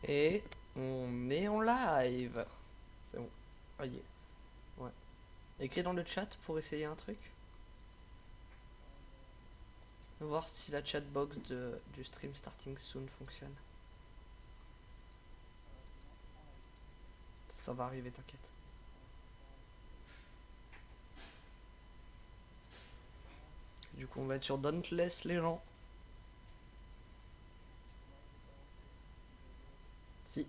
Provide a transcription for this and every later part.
Et on est en live. C'est bon. Ah, yeah. Ouais. Écris dans le chat pour essayer un truc. Voir si la chatbox du stream starting soon fonctionne. Ça va arriver, t'inquiète. Du coup, on va être sur Dauntless, les gens. Si.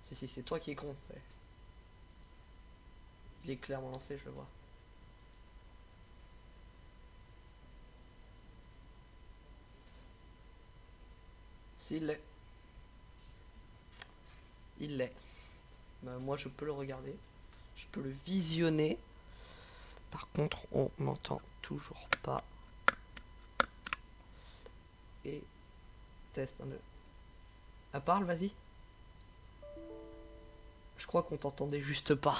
Si, c'est toi qui est con. Il est clairement lancé, je le vois. S'il l'est. Il l'est. Bah, moi, je peux le regarder. Je peux le visionner. Par contre, on m'entend toujours pas. Et test un, deux. Ah, parle, vas-y. Je crois qu'on t'entendait juste pas.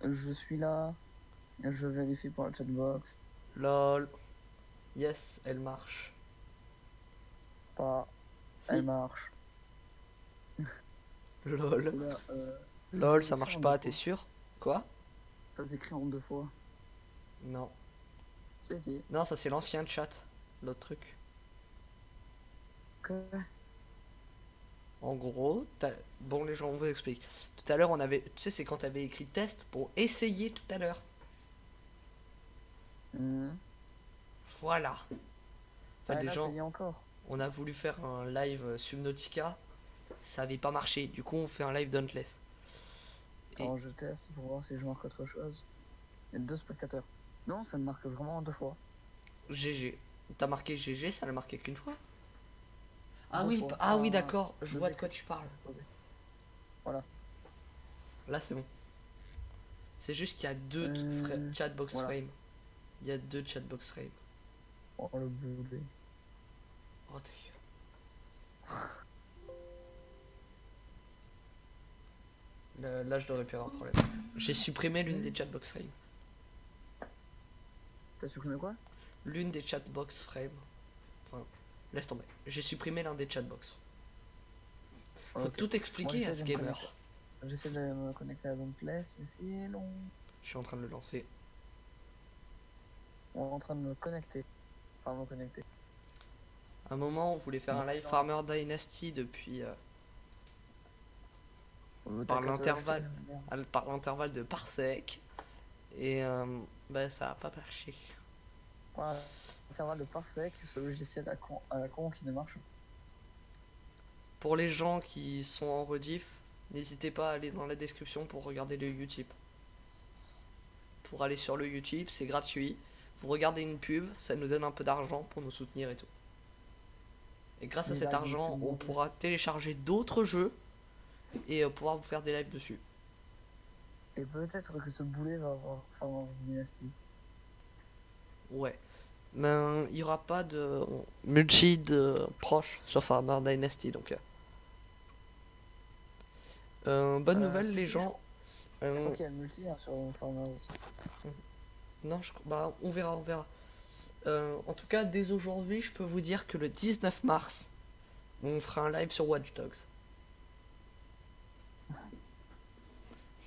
Je suis là. Je vérifie pour la chatbox. Lol. Yes, elle marche. Pas. Elle Si. marche. Lol. Oula, ça Lol, ça s'écrit marche en deux pas, t'es fois. sûr? Quoi? Ça s'écrit en 2 fois. Non. Si. Non, ça c'est l'ancien chat. L'autre truc. Que. En gros, bon, les gens, on vous explique. Tout à l'heure, on avait. Tu sais, c'est quand t'avais écrit test pour essayer tout à l'heure. Voilà. Enfin, Ah les là, ça gens, y est encore. on a voulu faire un live Subnautica. Ça avait pas marché. Du coup, on fait un live Dauntless. Et Alors je teste pour voir si je marque autre chose. Il y a 2 spectateurs. Non, ça me marque vraiment en 2 fois. GG. T'as marqué GG, ça l'a marqué qu'une fois? Ah Deux oui, fois. ah oui, Enfin, d'accord. Je vois deux de quoi écrits. tu parles. Voilà. Là, c'est bon. C'est juste qu'il y a deux chatbox Voilà. frame. Il y a deux chatbox frame. Oh le boulet. Oh, là, je devrais plus avoir un problème. J'ai supprimé l'une des chatbox frame. T'as supprimé quoi? L'une des chatbox frame. Enfin, laisse tomber. J'ai supprimé l'un des chatbox. Faut Ok. tout Moi expliquer à j'essaie ce de me connecter. gamer. J'essaie de me connecter à Dauntless, mais c'est long. Je suis en train de le lancer. On est en train de me connecter. Enfin, me connecter. À un moment, on voulait faire un live Non. Farmer Dynasty depuis. T'as Par qu'à te l'acheter. l'intervalle. Merde. Par l'intervalle de parsec. Et bah, ça a pas marché. Voilà. Intervalle de parsec, ce logiciel à la con qui ne marche pas. Pour les gens qui sont en rediff, n'hésitez pas à aller dans la description pour regarder le Utip. Pour aller sur le Utip, c'est gratuit. Vous regardez une pub, ça nous donne un peu d'argent pour nous soutenir et tout. Et grâce à Les cet lives argent, YouTube on mauvais. pourra télécharger d'autres jeux et pouvoir vous faire des lives dessus. Et peut-être que ce boulet va avoir Farmers Dynasty. Ouais. Mais il n'y aura pas de multi de proche sur Farmer Dynasty, donc bonne nouvelle les Si, gens. je Euh, crois qu'il y a le multi hein, sur Farmers. non, bah, on verra, on verra. En tout cas, dès aujourd'hui, je peux vous dire que le 19 mars, on fera un live sur Watch Dogs.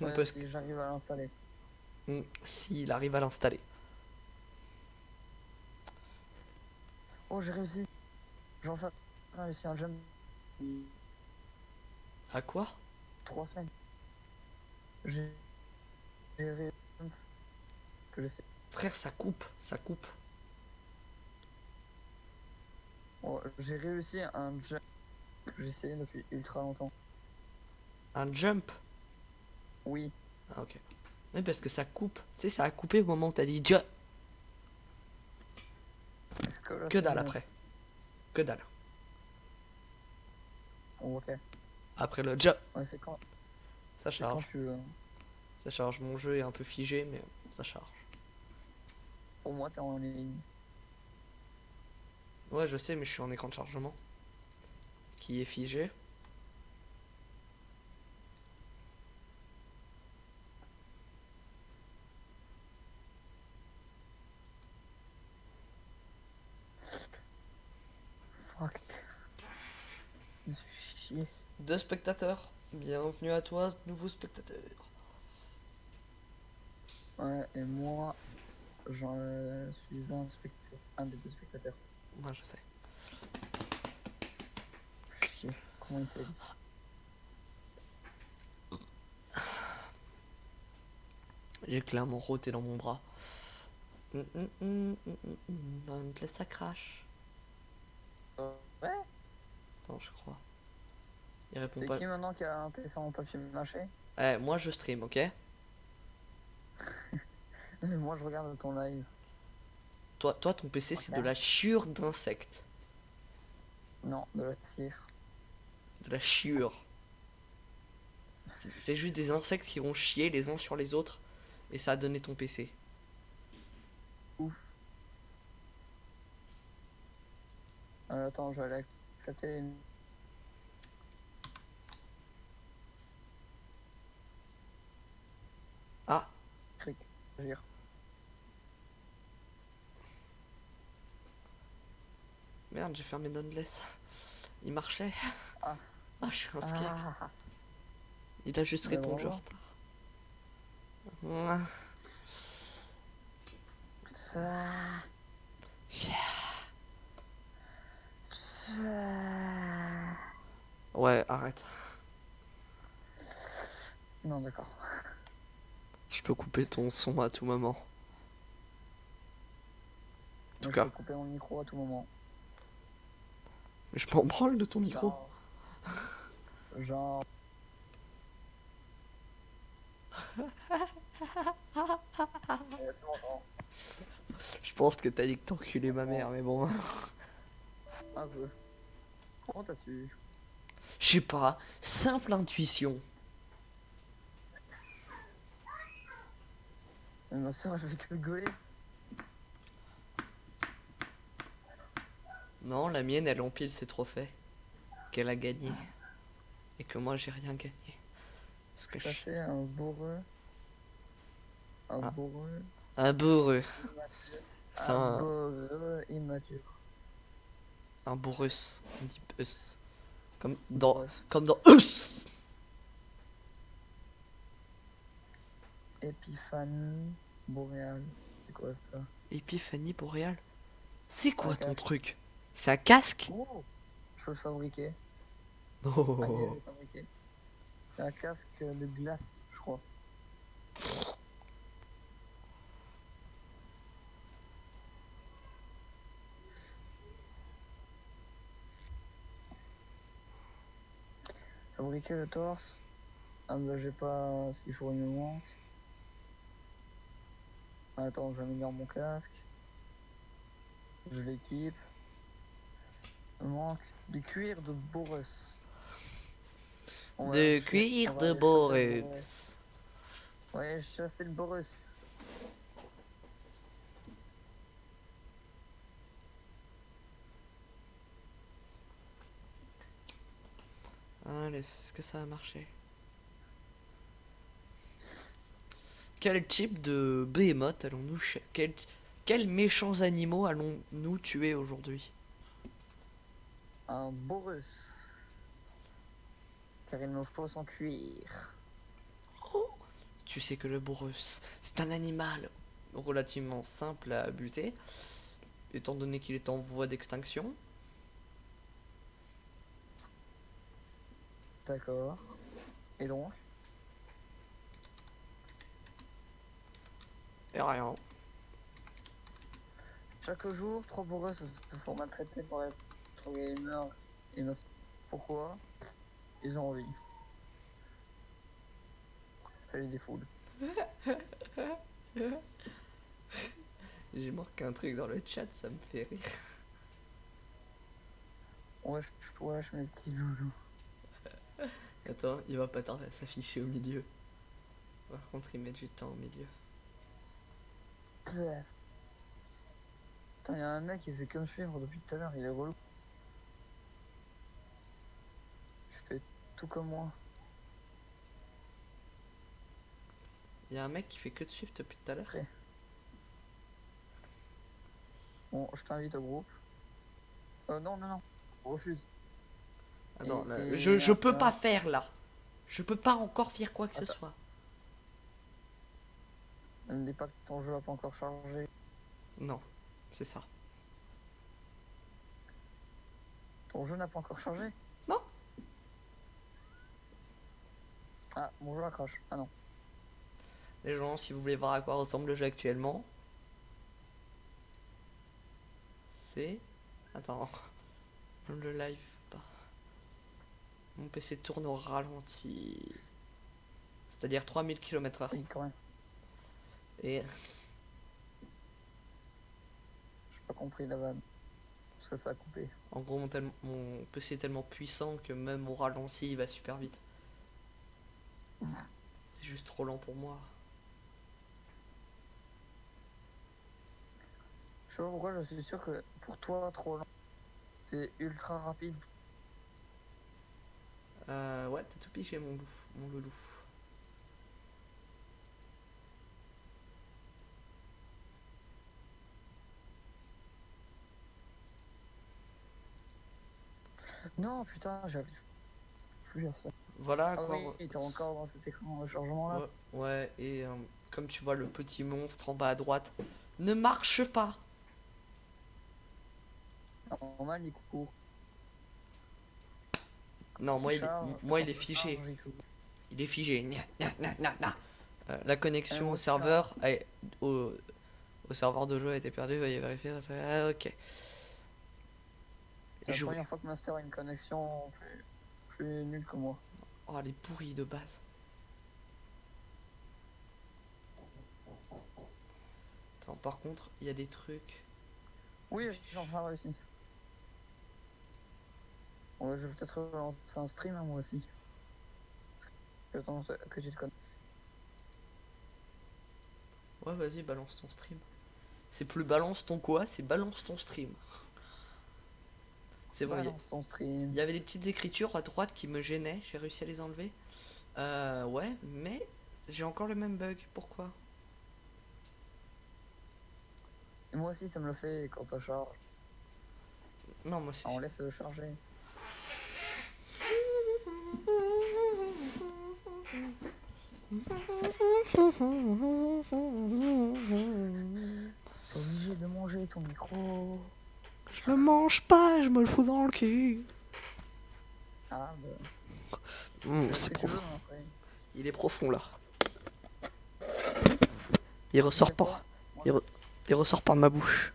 Ouais, Parce que si j'arrive à l'installer. s'il arrive à l'installer. Oh, j'ai réussi. J'en fais réussi un jump. À quoi? 3 semaines. J'ai réussi un jump que je sais. Frère, ça coupe, ça coupe. Oh, j'ai réussi un jump que j'essayais depuis ultra longtemps. Un jump? Oui. Ah, ok. Oui, parce que ça coupe. Tu sais, ça a coupé au moment où t'as dit ja. Est-ce que là Que c'est dalle mieux? après. Que dalle. Oh, ok. Après le ja, Ouais, ça c'est quand charge. tu veux. Ça charge. Mon jeu est un peu figé, mais ça charge. Pour moi, t'es en ligne. Ouais, je sais, mais je suis en écran de chargement. Qui est figé. Fuck. Je me suis chié. 2 spectateurs. Bienvenue à toi, nouveau spectateur. Ouais, et moi, j'en suis un des deux spectateurs. Moi, je sais. Chier. Comment il s'est dit? J'ai clairement roté dans mon bras. Dans une place, ça crache. Ouais. Attends, je crois. Il répond C'est pas. qui maintenant qui a un PC en papier mâché? Eh, moi, je stream, ok? Mais moi, je regarde ton live. Toi, ton PC, c'est de Ok. la chiure d'insectes. Non, de la cire. De la chiure. C'est juste des insectes qui ont chié les uns sur les autres. Et ça a donné ton PC. Ouf. Attends, je vais aller accepter. Ah, Cric. Agir. merde, j'ai fermé Noneless. Il marchait. Ah. Ah, je suis un skip. Ah. Il a juste Mais répondu en bravo. retard. Ah. Ça. Ouais, arrête. Non, d'accord. Je peux couper ton son à tout moment. En tout Mais je cas, peux couper mon micro à tout moment. mais je m'en branle de ton micro. Genre. Je pense que t'as dit que t'enculais ma mère, mais bon. Un peu. Comment t'as su? Je sais pas, simple intuition. Mais ma soeur, je fais que rigoler. Non, la mienne, elle empile ses trophées. Qu'elle a gagné. Et que moi, j'ai rien gagné. Parce que Ça, je... c'est un bourreux. Un Ah. bourreux. Un bourreux. Immature. C'est Un bourreux immature. un bourrus. On dit us. Comme Bref. dans us. Épiphanie boréale. C'est quoi ça? Épiphanie boréale. C'est quoi Un ton casque. truc? C'est un casque? Oh, je peux le fabriquer. Oh. Ah, il est fabriqué. C'est un casque de glace, je crois. Fabriquer le torse. Ah bah j'ai pas ce qu'il faut, il me manque. Attends, j'améliore mon casque. Je l'équipe. Il me manque du cuir de Boros. De cuir de Borex. Ouais, chasser le Boros. Allez, est-ce que ça a marché? Quel type de behemoth allons-nous quels méchants animaux allons-nous tuer aujourd'hui? Un Boros. Car il me faut son cuir. Oh, tu sais que le bourrus, c'est un animal relativement simple à buter, étant donné qu'il est en voie d'extinction. D'accord. Et donc? Et rien. Chaque jour, 3 Boros se font maltraiter par les gamers. Pourquoi? Ils ont envie. Ça les défoule. J'ai marqué un truc dans le chat, ça me fait rire. Wesh, wesh, mes petits loulous. Attends, il va pas tarder à s'afficher au milieu. Par contre, il met du temps au milieu. Bref. Putain, y'a un mec qui fait que me suivre depuis tout à l'heure, il est relou. Je fais tout comme moi. Il y a un mec qui fait que de suivre depuis tout à l'heure. Ok. Bon, je t'invite au groupe. Non, non, non. refuse. Attends, là, Et je peux après, pas faire là. Je peux pas encore faire quoi que ce Attends. soit. ne me dis pas que ton jeu a pas encore chargé. Non, c'est ça. Ton jeu n'a pas encore chargé? Non. Ah, mon jeu a crash. Ah non. Les gens, si vous voulez voir à quoi ressemble le jeu actuellement, c'est... Attends, le live, pas. Mon PC tourne au ralenti. C'est-à-dire 3000 km/h. Oui, quand même. Et J'ai pas compris la vanne. Parce que ça a coupé. en gros, mon PC est tellement puissant que même au ralenti, il va super vite. C'est juste trop lent pour moi. Je sais pas pourquoi je suis sûr que pour toi, trop lent. C'est ultra rapide. Ouais, t'as tout piché, mon loulou. Non, putain, j'arrive plus à ça. Voilà à Ah quoi... oui, t'es encore dans cet écran de chargement là. Ouais, ouais, et comme tu vois le petit monstre en bas à droite, ne marche pas. Normal, il court. Non, moi, Charge, moi il quand est ça figé. charge et tout. Il est figé. Gna, gna, gna, gna, gna. La connexion moi au aussi, serveur au serveur de jeu a été perdue. Veuillez vérifier. Ah, ok. C'est la Jouer. première fois que Master a une connexion plus nulle que moi. Oh, elle est pourrie de base. Attends, par contre, il y a des trucs. Oui, j'en fais aussi. Ouais, je vais peut-être lancer un stream, hein, moi aussi. J'ai tendance que j'ai le code. Ouais, vas-y, balance ton stream. C'est plus balance ton quoi, c'est balance ton stream. C'est bon, Balance ton stream. il y avait des petites écritures à droite qui me gênaient, j'ai réussi à les enlever. Ouais, mais j'ai encore le même bug, pourquoi? Et moi aussi, ça me le fait quand ça charge. Non, moi c'est... Ah, on laisse charger. T'es obligé de manger ton micro. Je le mange pas, je me le fous dans le cul. Ah, bah. C'est ce que tu profond. veux, après. Il est profond là. Il ressort Chaque pas. fois, Il ressort par ma bouche.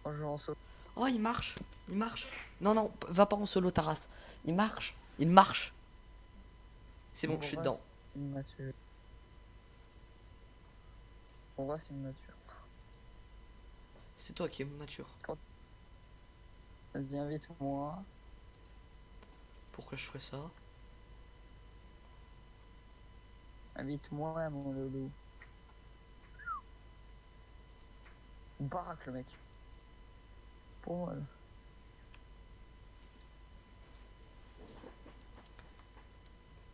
moi, je joue en solo. Oh, il marche. Il marche. Non, non, va pas en solo, Taras. Il marche. Il marche. C'est bon, je suis dedans. C'est une mature. On voit, c'est une mature. C'est toi qui es mature. Vas-y, invite-moi. Pourquoi je ferais ça? Invite-moi, mon loulou. Baraque, le mec. Pour moi, là.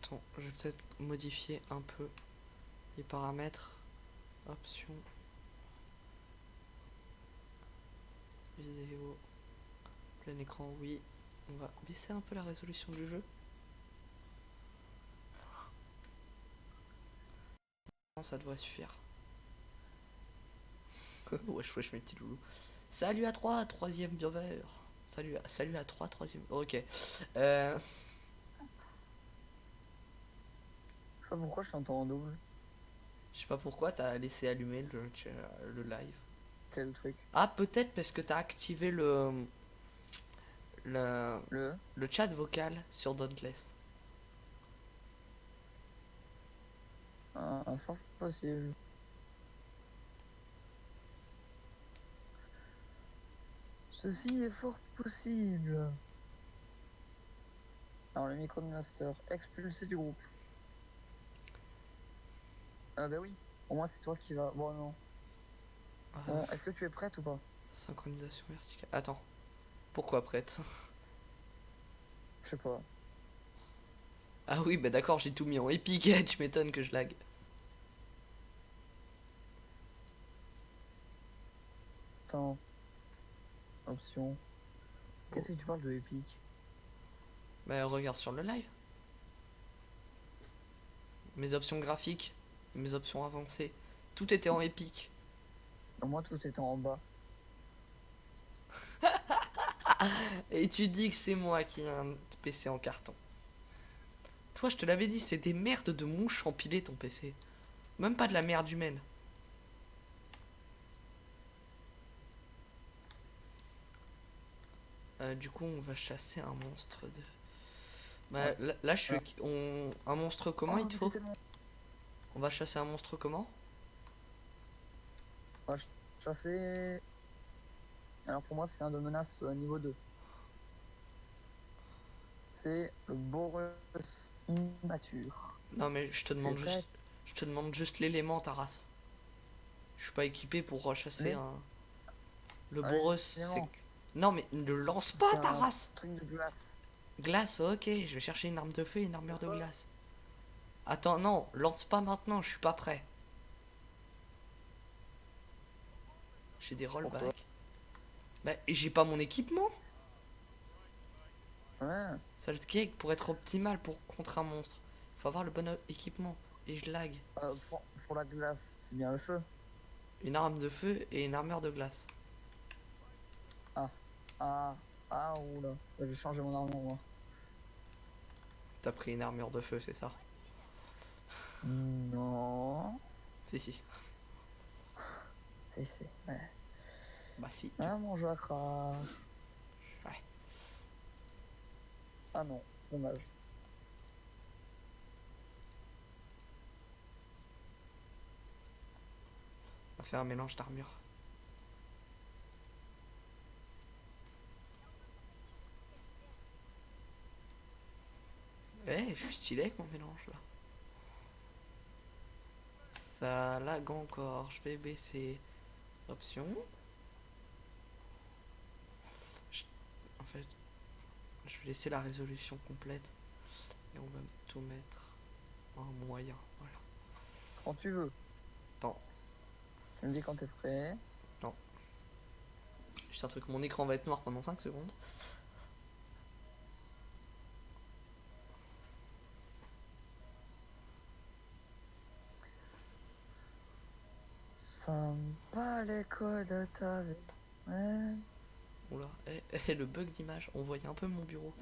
Attends, je vais peut-être modifier un peu les paramètres. Options. Vidéo. Plein écran, oui. On va baisser un peu la résolution du jeu. Ça devrait suffire. Wesh wesh mes petits loulous. Salut à 3, troisième viewer. Salut à 3, troisième. Ok. Je sais pas pourquoi je t'entends en double. Je sais pas pourquoi t'as laissé allumer le live. Quel truc? Ah, peut-être parce que t'as activé le, Le le chat vocal sur Dauntless. fort possible. Ceci est fort possible. Alors le micro de Master, expulsé du groupe. Ah bah oui, au moins c'est toi qui va... Bon non. Bon, est-ce que tu es prête ou pas? Synchronisation verticale. Attends. Pourquoi prête? Je sais pas. Ah oui, bah d'accord, j'ai tout mis en épique. Tu m'étonnes que je lag. Attends. Option. Qu'est-ce que tu parles de Epic? Bah regarde sur le live. Mes options graphiques, mes options avancées, tout était en épique. Moi, tout était en bas. Et tu dis que c'est moi qui ai un PC en carton. Toi, je te l'avais dit, c'est des merdes de mouches empilées ton PC. Même pas de la merde humaine. Du coup, on va chasser un monstre de. Bah, Ouais. là, je suis. Voilà. Un monstre comment il Oh, te mais faut? c'était bon. On va chasser un monstre comment? On va chasser. Alors pour moi, c'est un de menace niveau 2. C'est le Boros immature. Non, mais je te Tu es demande prêt? juste. Je te demande juste l'élément, ta race. Je suis pas équipé pour chasser Les... un. Le un Boros, c'est. élément. Non, mais ne lance pas C'est ta un race! truc de glace. Glace, ok, je vais chercher une arme de feu et une armure de glace. Attends, non, lance pas maintenant, je suis pas prêt. J'ai des Pourquoi? rollbacks. Bah, j'ai pas mon équipement. Ouais. Salt cake pour être optimal pour contre un monstre. Faut avoir le bon équipement. Et je lag. Pour la glace, c'est bien le feu. Une arme de feu et une armure de glace. Ah. Ah. Ah, oula. Je vais changer mon armure, moi. T'as pris une armure de feu, c'est ça? Non. Si, si. C'est. Ouais. Bah si. Ah, mon jeu a crash. Ouais. Ah non, dommage. On va faire un mélange d'armure. Eh, je suis stylé avec mon mélange là. Ça lag encore. Je vais baisser. Option. En fait, je vais laisser la résolution complète. Et on va tout mettre en moyen. Voilà. Quand tu veux. Attends. Tu me dis quand t'es prêt. Juste un truc, mon écran va être noir pendant 5 secondes. Sympa l'écho de ta vie. Ouais. Oula, le bug d'image, on voyait un peu mon bureau.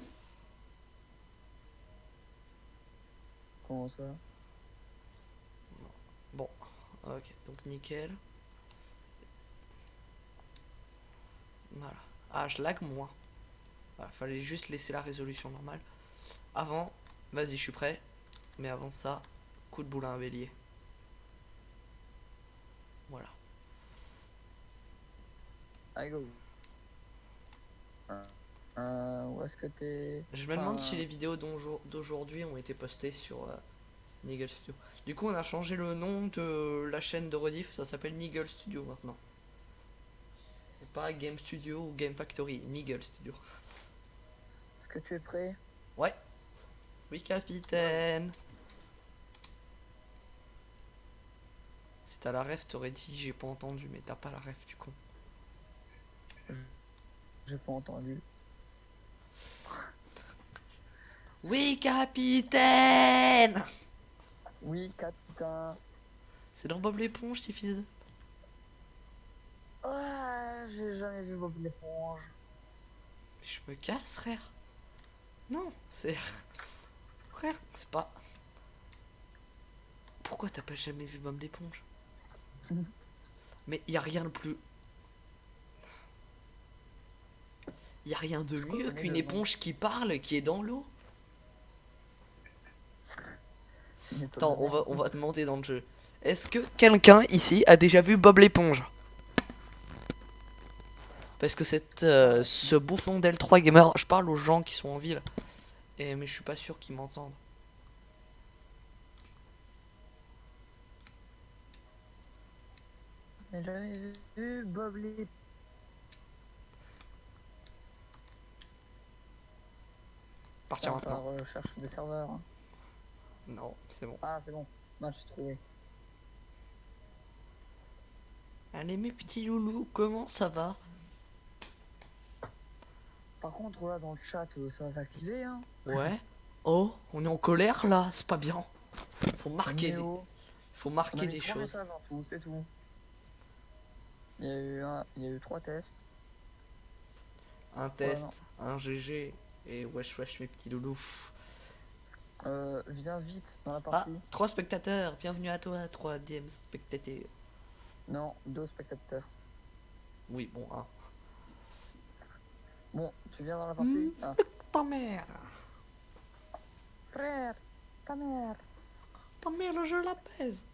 Comment ça? Bon, ok, donc nickel. Voilà. Ah, je lag moins. Voilà, fallait juste laisser la résolution normale. Avant, vas-y, je suis prêt. Mais avant ça, coup de boule à un bélier. Voilà. Allez, go. Où est-ce que t'es? Je me demande si les vidéos d'aujourd'hui ont été postées sur Niggle Studio. Du coup, on a changé le nom de la chaîne de rediff. Ça s'appelle Niggle Studio maintenant. Et pas Game Studio ou Game Factory. Niggle Studio. Est-ce que tu es prêt? Ouais. Oui, capitaine. Si t'as la ref, t'aurais dit j'ai pas entendu, mais t'as pas la ref, du con. J'ai pas entendu. Oui, capitaine. Oui, capitaine. C'est dans Bob l'éponge, tes fils. Ah, j'ai jamais vu Bob l'éponge. Je me casse, frère. Non, c'est. Frère, c'est pas. Pourquoi t'as pas jamais vu Bob l'éponge? Mais y a rien de plus. Y a rien de mieux qu'une éponge qui parle, qui est dans l'eau. Attends, on va demander dans le jeu. Est-ce que quelqu'un ici a déjà vu Bob l'éponge? Parce que ce bouffon d'L3 gamer, je parle aux gens qui sont en ville. Mais je suis pas sûr qu'ils m'entendent. J'ai jamais vu Bob l'éponge. Partir Ça maintenant. recherche des serveurs. Hein. Non, c'est bon. Ah, c'est bon. Match trouvé. Allez mes petits loulous, comment ça va? Par contre, là, dans le chat, ça va s'activer, hein. Ouais. Oh, on est en colère là, c'est pas bien. Faut On marquer est des, haut. faut On a marquer mis des 3 choses. messages en tout, c'est tout. Il y a eu 3 tests. Un Ouais, non. test, un GG et wesh wesh mes petits loulous. Viens vite dans la Ah, partie. 3 spectateurs, bienvenue à toi, troisième spectateur. Non, 2 spectateurs. Oui, bon, un. Bon, tu viens dans la partie. Ah. Ta mère. Frère, ta mère. Ta mère, je la baise.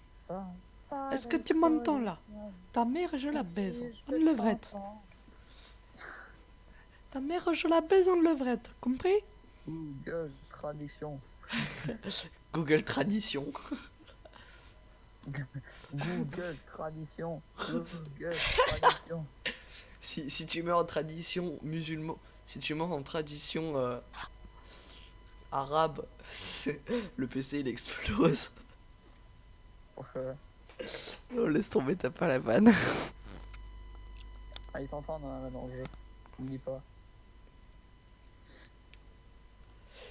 Ça. Est-ce que tu m'entends là? Ta mère, je la baise. En levrette. Ta mère, je la baise en levrette. Compris? Google tradition. Google Tradition. Google tradition. Google tradition. Si tu mets en tradition musulman, si tu mets en tradition arabe, le PC il explose. Euh, Oh, laisse tomber, t'as pas la vanne. il t'entend dans le jeu. N'oublie pas.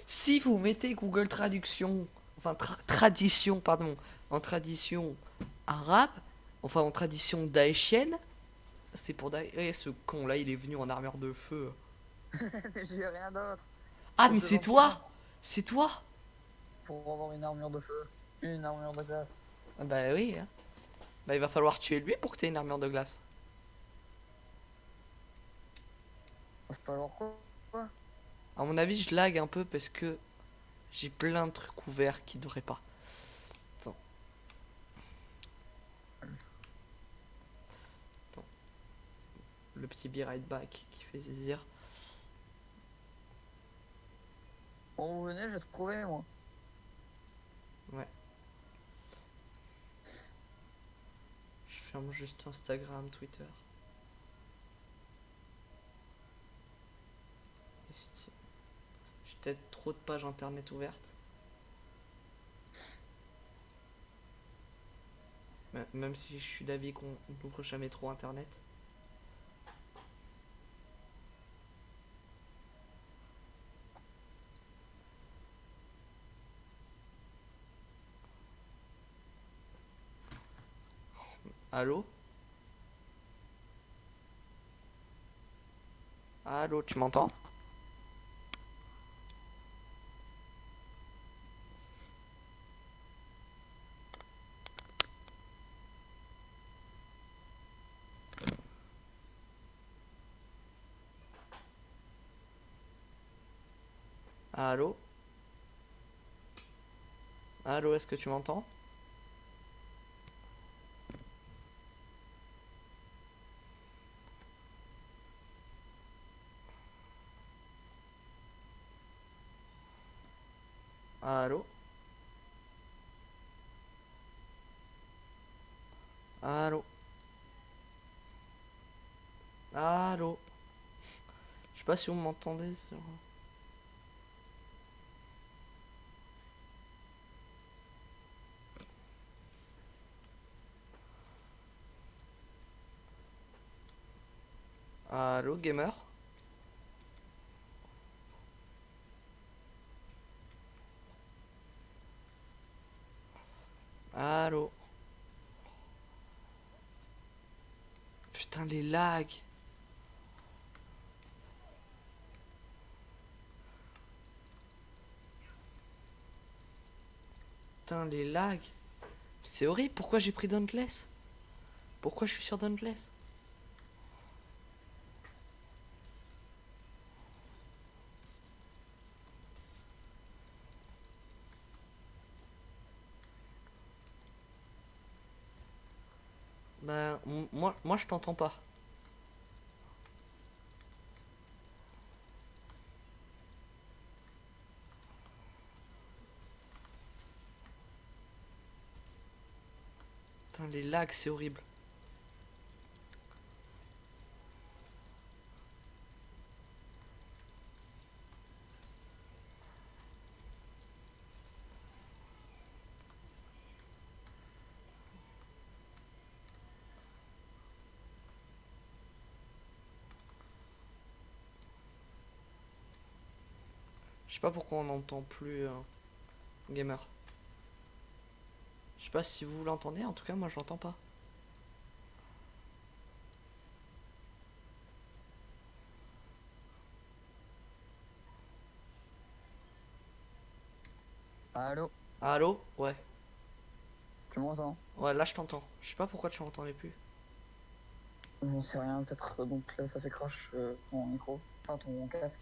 Si vous mettez Google Traduction, enfin tradition, pardon, en tradition arabe, enfin en tradition daéchienne, c'est pour Daesh. Eh, ce con là, il est venu en armure de feu. J'ai rien d'autre. Ah, Faut mais te c'est gentil toi! C'est toi! pour avoir une armure de feu. Une armure de glace. Ah bah oui, hein. Bah il va falloir tuer lui pour que t'aies une armure de glace. Va falloir quoi? À mon avis, je lag un peu parce que j'ai plein de trucs ouverts qui devraient pas. Attends. Attends. Le petit be right back qui fait zizir. Bon, vous venez, je vais te prouver, moi. Ouais. Je ferme juste Instagram, Twitter. J'ai peut-être trop de pages internet ouvertes. Même si je suis d'avis qu'on n'ouvre jamais trop internet. Allô? Allô, tu m'entends? Allô? Allô, est-ce que tu m'entends? Allô? Allô? Allô? Je sais pas si vous m'entendez sur... Allô, gamer? Allô? Putain, les lags. Putain, les lags. C'est horrible, pourquoi j'ai pris Dauntless? Pourquoi je suis sur Dauntless? Bah, moi je t'entends pas. Putain, les lags, c'est horrible. sais pas pourquoi on n'entend plus gamer. Je sais pas si vous l'entendez, en tout cas moi je l'entends pas. Allô? Allô? Ouais. Tu m'entends? Ouais, là je t'entends. Je sais pas pourquoi tu m'entendais plus. J'en sais rien, peut-être donc là ça fait crash ton micro. Enfin ton casque.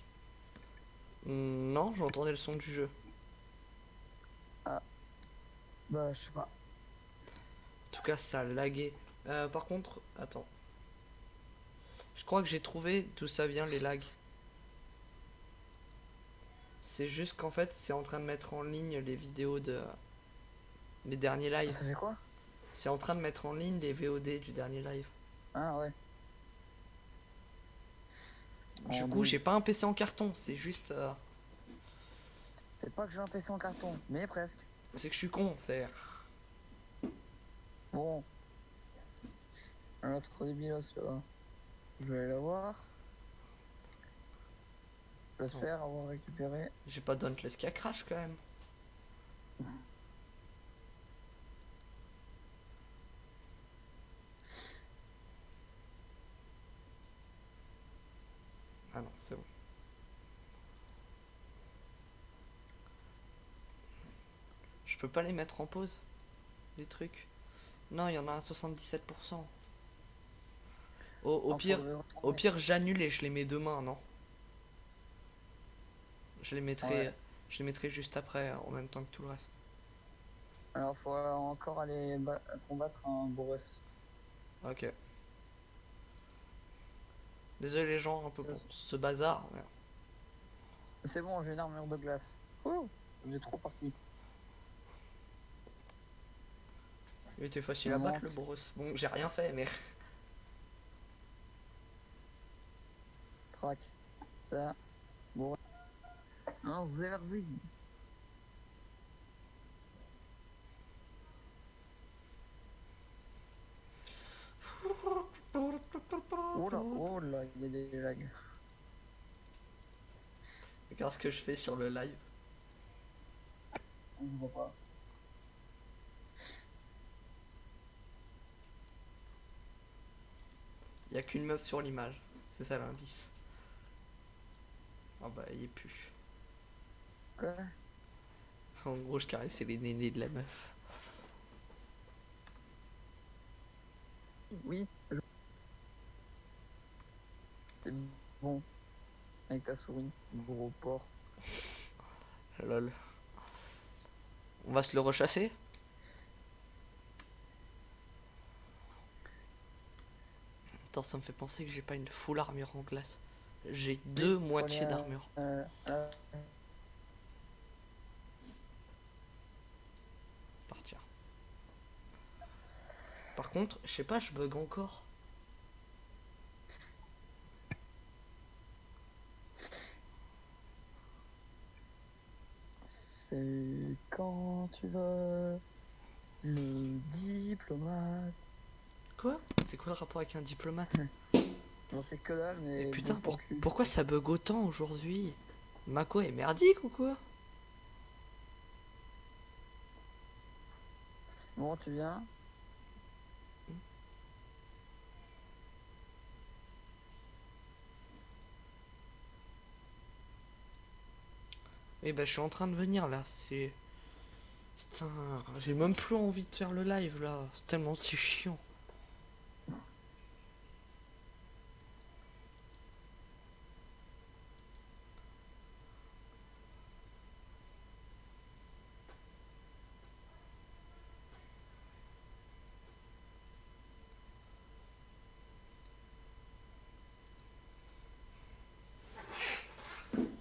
Non, j'entendais le son du jeu. Ah, bah je sais pas. En tout cas, ça a lagué. Par contre, attends. Je crois que j'ai trouvé d'où ça vient les lags. C'est juste qu'en fait, c'est en train de mettre en ligne les vidéos de. Les derniers lives. Ça fait quoi? C'est en train de mettre en ligne les VOD du dernier live. Ah ouais. Du En coup, douille. j'ai pas un PC en carton, c'est juste. C'est pas que j'ai un PC en carton, mais presque. C'est que je suis con, c'est. Bon. L'autre débilos là. Je vais aller la voir. J'espère avoir récupéré. J'ai pas Dauntless qui a crash quand même. Ah non, c'est bon. Je peux pas les mettre en pause, les trucs. Non, il y en a à 77%. Au Enfin, pire, faudrait au retourner. pire, j'annule et je les mets demain, non? Je les mettrai, Ouais. je les mettrai juste après, en même temps que tout le reste. Alors faut encore aller combattre un Boros. Ok. Désolé les gens un peu pour ce bazar. Mais C'est bon, j'ai une armure de glace. Ouh, j'ai trop parti. il était facile Il à me battre manque. le Boros. Bon, j'ai rien fait, mais. Trac. Ça. Bon. Un Zerzi. Oh là, il y a des lags. Regarde ce que je fais sur le live. On se voit pas. Il y a qu'une meuf sur l'image. C'est ça l'indice. Ah bah, il est plus. Quoi? En gros, je caressais les nénés de la meuf. Oui. C'est bon. Avec ta souris. Gros porc. Lol. On va se le rechasser? Attends, ça me fait penser que j'ai pas une full armure en glace. J'ai deux Oui, faut aller moitiés d'armure. à- Partir. Par contre, je sais pas, je bug encore. C'est quand tu veux. Le diplomate. Quoi? C'est quoi le rapport avec un diplomate? J'en sais que dalle, mais. Et putain, bon, pour cul. pourquoi ça bug autant aujourd'hui? Mako est merdique ou quoi? Bon, tu viens. Eh ben, je suis en train de venir là. C'est. Putain, j'ai même plus envie de faire le live là. C'est tellement si chiant.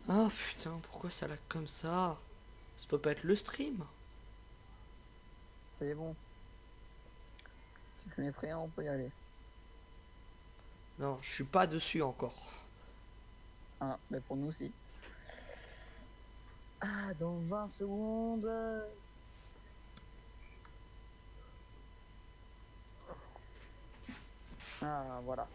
Ah putain, pourquoi ça lag comme ça? Ça peut pas être le stream. C'est bon. Tu te mets prêt, on peut y aller. Non, je suis pas dessus encore. Ah, bah pour nous aussi. Ah, dans 20 secondes. Ah, voilà.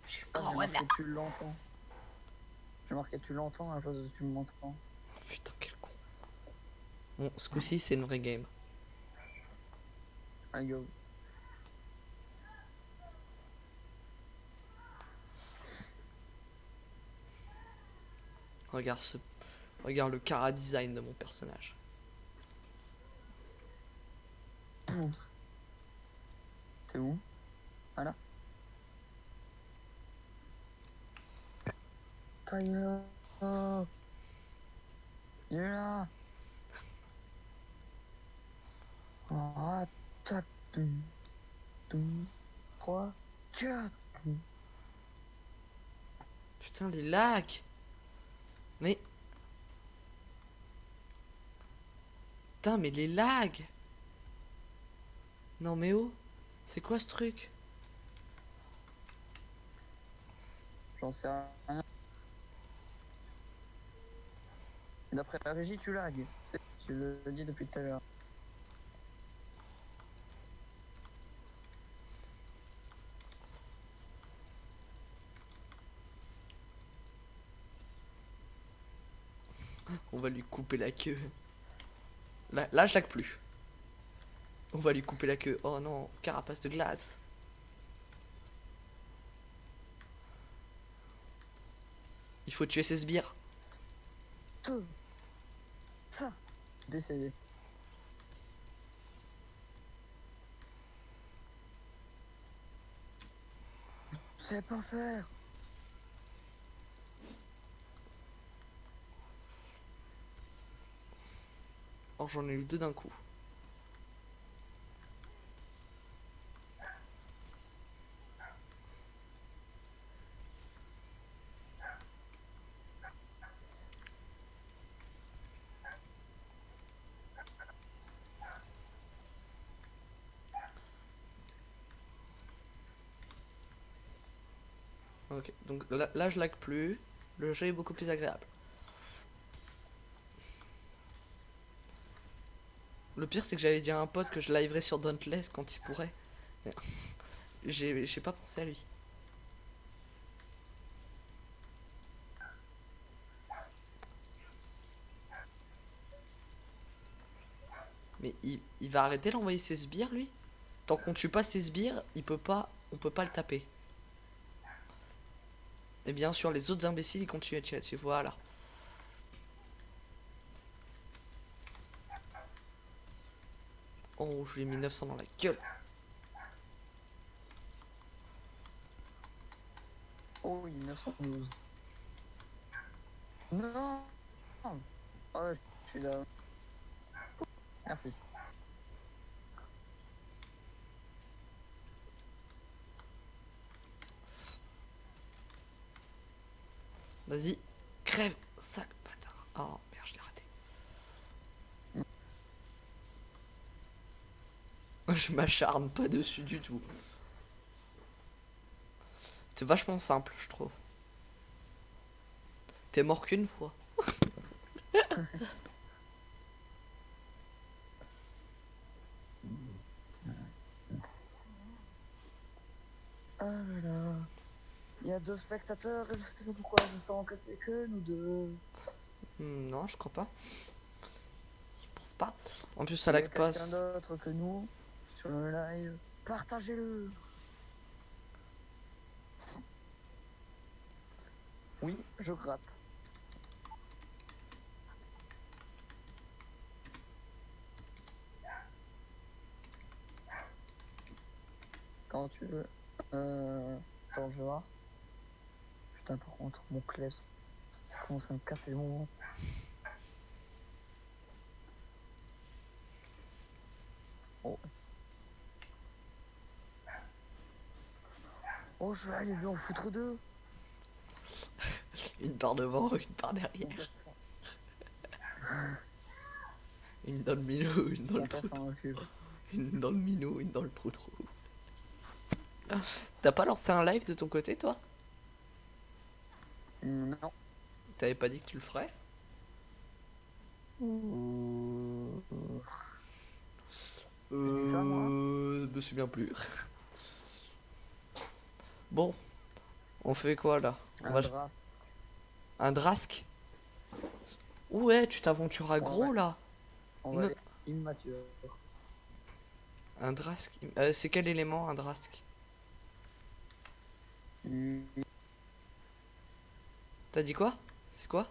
J'ai le Ah, corps marqué tu l'entends. J'ai marqué tu l'entends à la place de tu m'entends. Putain, quel con. Bon, ce coup-ci, c'est une vraie game. Allez, go. Regarde ce... Regarde le cara design de mon personnage. T'es où? Voilà. Ta gueule. Il est là. Ah, tac, 3, 4. Putain, les lags. Mais... Putain, mais les lags. Non mais oh. C'est quoi ce truc? J'en sais rien. D'après la régie, tu lags. Tu le dis depuis tout à l'heure. On va lui couper la queue. Là je lag plus. On va lui couper la queue. Oh non, carapace de glace. Il faut tuer ces sbires. Tout. Ça. Décédé. Je sais pas faire. Oh, j'en ai eu deux d'un coup. Ok, donc là je lag plus. Le jeu est beaucoup plus agréable. Le pire c'est que j'avais dit à un pote que je liverais sur Dauntless quand il pourrait. J'ai pas pensé à lui. Mais il va arrêter d'envoyer ses sbires lui. Tant qu'on tue pas ses sbires, il peut pas. On peut pas le taper. Et bien sûr les autres imbéciles ils continuent à tirer dessus. Voilà. Oh, je lui ai mis 900 dans la gueule. Oh oui, 912. Non. Oh, je suis là. Merci. Vas-y, crève, sale bâtard. Oh merde, je l'ai raté. Je m'acharne pas dessus du tout. C'est vachement simple, je trouve. T'es mort qu'une fois. Ah là là. Il y a 2 spectateurs et je sais pas pourquoi je sens que c'est que nous deux. Non, je crois pas. Je pense pas. En plus, ça Il y a lag pas. quelqu'un d'autre que nous sur le live. Partagez-le. Oui, je gratte. Quand tu veux. Attends, je vais voir. Putain, par contre, mon clef commence à me casser le moment. Oh. Oh, je vais aller lui en foutre deux. Une part devant, une part Mon derrière. père Une dans le minot, une dans le trou. s'en occupe. Une dans le minot, une dans le trou. T'as pas lancé un live de ton côté, toi? Non. T'avais pas dit que tu le ferais? dit ça, moi Je me souviens plus. Bon, On fait quoi là? Un draft. Un drask? Ouais, tu t'aventureras On gros va, là. on va Me- aller immature. Un drask. C'est quel élément un drask? Lui, T'as dit quoi? C'est quoi?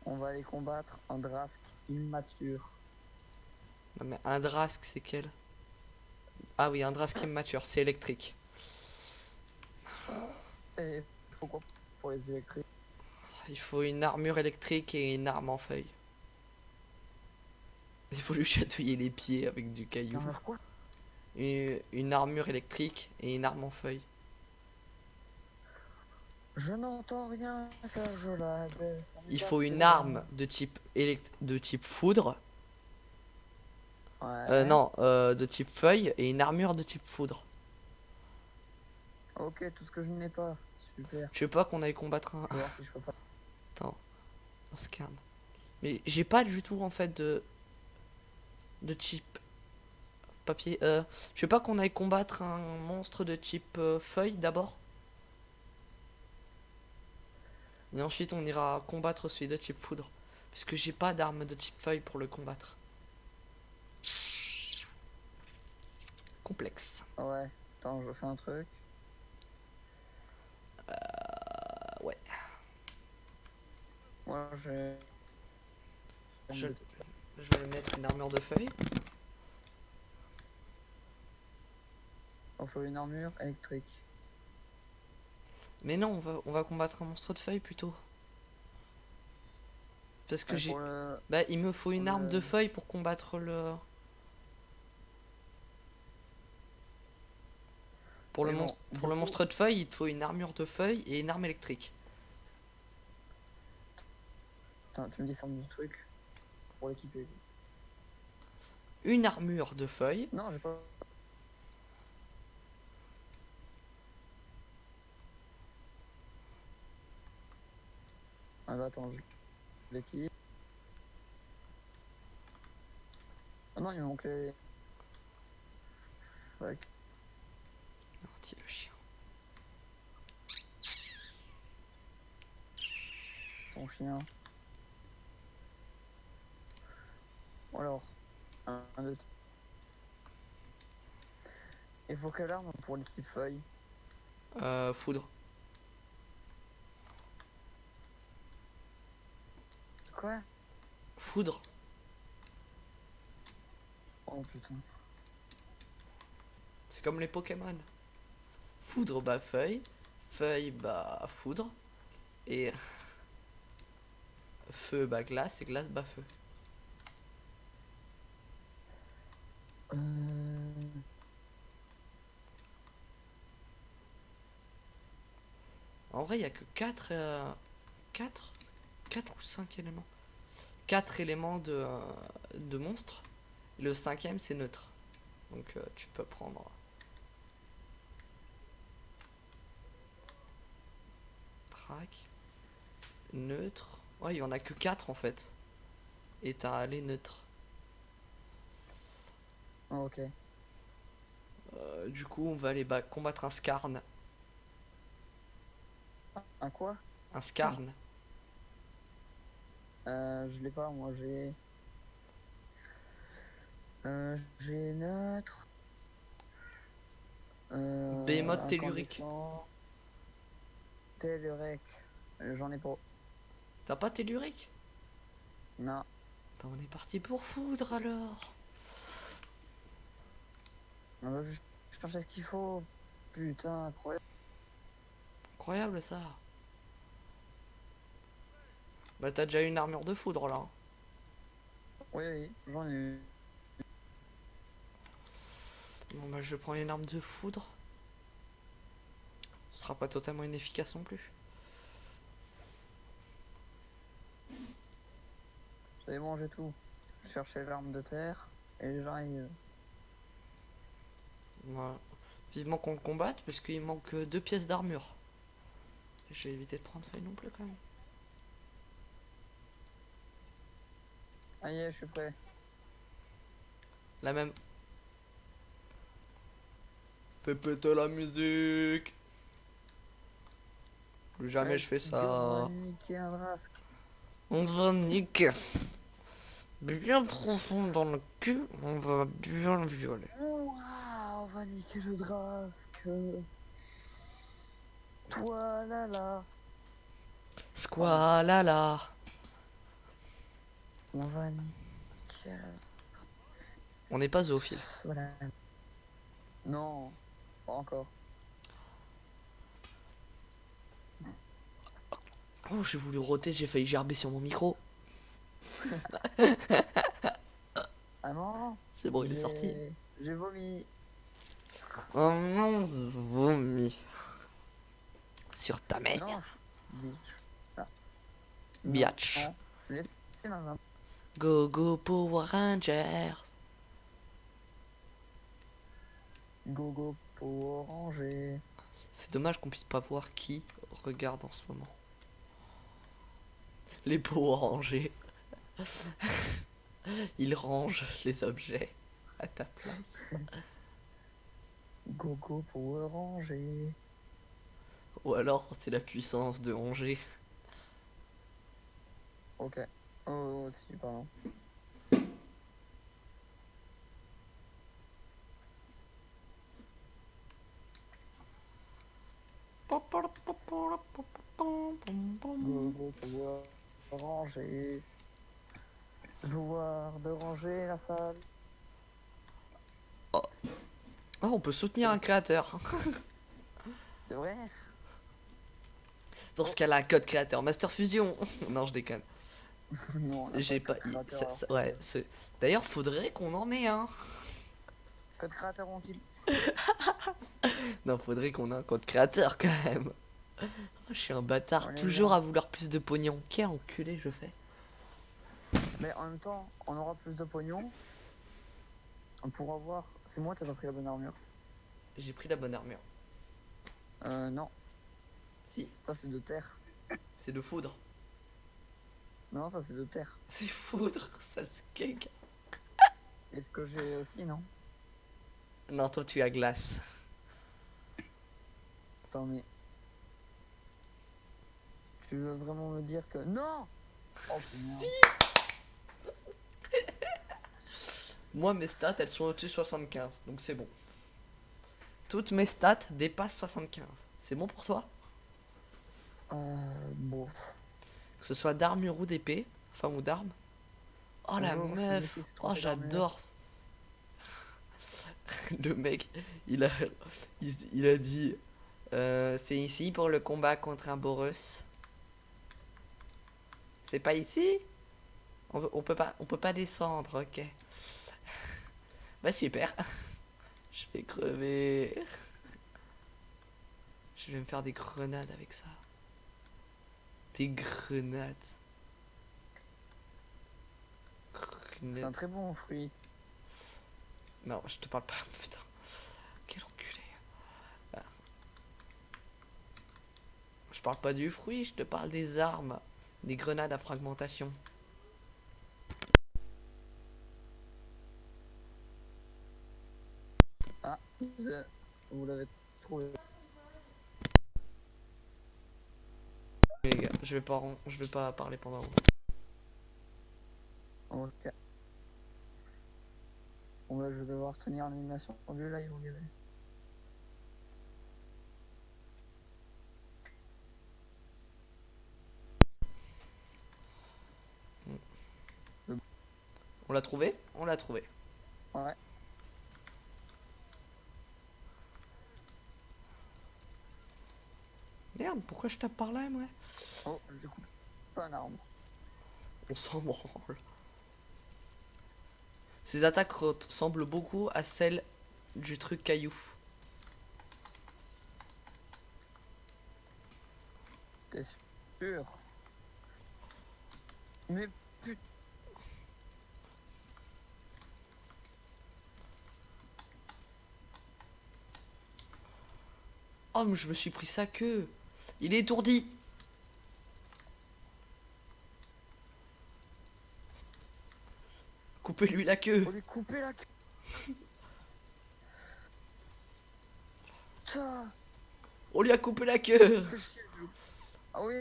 on va aller combattre un drask immature. Non mais un drask c'est quel? Ah oui, un drask immature, c'est électrique. Et il faut quoi pour les électriques? Il faut une armure électrique et une arme en feuille. Il faut lui chatouiller les pieds avec du caillou. Non, quoi? Une armure électrique et une arme en feuille. Je n'entends rien car je la baisse. Il faut une arme de type de type foudre. Ouais. Non, de type feuille et une armure de type foudre. Ok, tout ce que je n'ai pas. Super. Je sais pas qu'on aille combattre un. Je vais voir si je peux pas. Attends, un scan. Mais j'ai pas du tout en fait de type papier. Je sais pas qu'on aille combattre un monstre de type feuille d'abord. Et ensuite on ira combattre celui de type foudre. Parce que j'ai pas d'arme de type feuille pour le combattre. Complexe. Ouais. Attends, je fais un truc. Ouais. Moi, je. Je vais mettre une armure de feuille. Il faut une armure électrique. Mais non, on va combattre un monstre de feuille plutôt. Parce que Ouais, j'ai. pour le... Bah, il me faut une pour arme le- de feuille pour combattre le. Pour le Mais bon, monstre, du pour le coup- monstre de feuille, il te faut une armure de feuille et une arme électrique. Attends, tu me dis ça du truc pour l'équiper. Une armure de feuille. Non, j'ai pas. Ah bah attends, je l'équipe. Ah non, il me manque les. Fuck, Merde, le chien. ton chien. Alors, un, deux. Il faut quelle arme pour l'équipe feuille? Foudre. Quoi? Foudre. Oh putain. C'est comme les Pokémon. Foudre bah feuille. Feuille bah foudre. Et feu bah glace et glace bah feu. Euh... En vrai, il y a que 4 4 4 ou 5 éléments. 4 éléments de monstres. Le cinquième c'est neutre. Donc tu peux prendre track, neutre. Ouais, il y en a que 4 en fait. Et t'as les neutres. Oh, ok. Du coup, on va aller combattre un Skarn. Un quoi? Un Skarn. Je l'ai pas, moi j'ai. J'ai neutre. Behemoth tellurique. Incandescent. Tellurique. J'en ai pas. T'as pas tellurique? Non. Bah, on est parti pour foudre alors. Ah bah, je cherchais ce qu'il faut. Putain, incroyable. Incroyable ça. Bah t'as déjà une armure de foudre là. Oui, oui, j'en ai eu. Bon bah je prends une arme de foudre. Ce sera pas totalement inefficace non plus. J'avais mangé tout. Je cherchais l'arme de terre. Et les gens ils. Voilà. Vivement qu'on le combatte parce qu'il manque 2 pièces d'armure. J'ai évité de prendre feuille non plus quand même. Ah yeah, je suis prêt. La même. Fais péter la musique. Plus jamais je fais Let's go, on va ça. niquer un Drask. On va niquer. Bien profond dans le cul, on va bien le violer. Ouah, on va niquer le Drask. Toi là là. Squalala. On va niquer la... On n'est pas zoophile. Voilà. Non, pas encore. Oh, j'ai voulu roter, j'ai failli gerber sur mon micro. Ah non, C'est bon, il est sorti. j'ai vomi. Oh non, je vomis. Sur ta mère. Non, bitch. Ah. Biatch. Non, laissez ma main. Go go Power Rangers. Gogo pour ranger. C'est dommage qu'on puisse pas voir qui regarde en ce moment. Les Power Rangers. Ils rangent les objets à ta place. Gogo pour ranger. Ou alors c'est la puissance de Angers. Ok. Oh, si, pardon. Gogo pour ranger. Joueur de ranger la salle. Oh, on peut soutenir un créateur. C'est vrai? Dans ce cas-là, code créateur Master Fusion. Non, je déconne. Non, on a J'ai pas pas. de code créateur. Ouais, d'ailleurs, faudrait qu'on en ait un. Code créateur on kill. Non, faudrait qu'on ait un code créateur quand même. Oh, je suis un bâtard, On est toujours bien. à vouloir plus de pognon. Quel enculé je fais. Mais en même temps, on aura plus de pognon. On pourra voir. C'est moi, t'as pas pris la bonne armure. J'ai pris la bonne armure. Non, Si, ça c'est de terre. c'est de foudre. Non, ça c'est de terre. C'est foudre, sale skeg. Est-ce que j'ai aussi, non? Non, toi tu as glace. Attends, mais. Tu veux vraiment me dire que. Non! Oh, Si. Moi, mes stats, elles sont au-dessus de 75, donc c'est bon. Toutes mes stats dépassent 75. C'est bon pour toi? Bon. Que ce soit d'armure ou d'épée, enfin ou d'arme. Oh la Bonjour, je suis meuf, Lucie, c'est trop oh fait d'armure. j'adore. Le mec, il a, il a dit, c'est ici pour le combat contre un Boros. C'est pas ici? On peut pas descendre, ok. Bah super. Je vais crever. Je vais me faire des grenades avec ça. Des grenades. C'est un très bon fruit. Non, je te parle pas, putain. Quel enculé. Ah. Je parle pas du fruit, je te parle des armes. Des grenades à fragmentation. Ah, vous l'avez trouvé. Les gars, je vais pas parler pendant. Ok. Bon, bah, je vais devoir tenir l'animation du live, vous verrez. On l'a trouvé? On l'a trouvé. Ouais. Merde, pourquoi je tape par là, moi? Oh, je coupe pas un arbre. On s'en branle. Ces attaques ressemblent beaucoup à celles du truc caillou. T'es sûr? Mais putain. Oh, mais je me suis pris sa queue. Il est étourdi. Coupez-lui la queue. Faut lui couper la queue. Putain. On lui a coupé la queue. Fais chier, lui. Ah oui.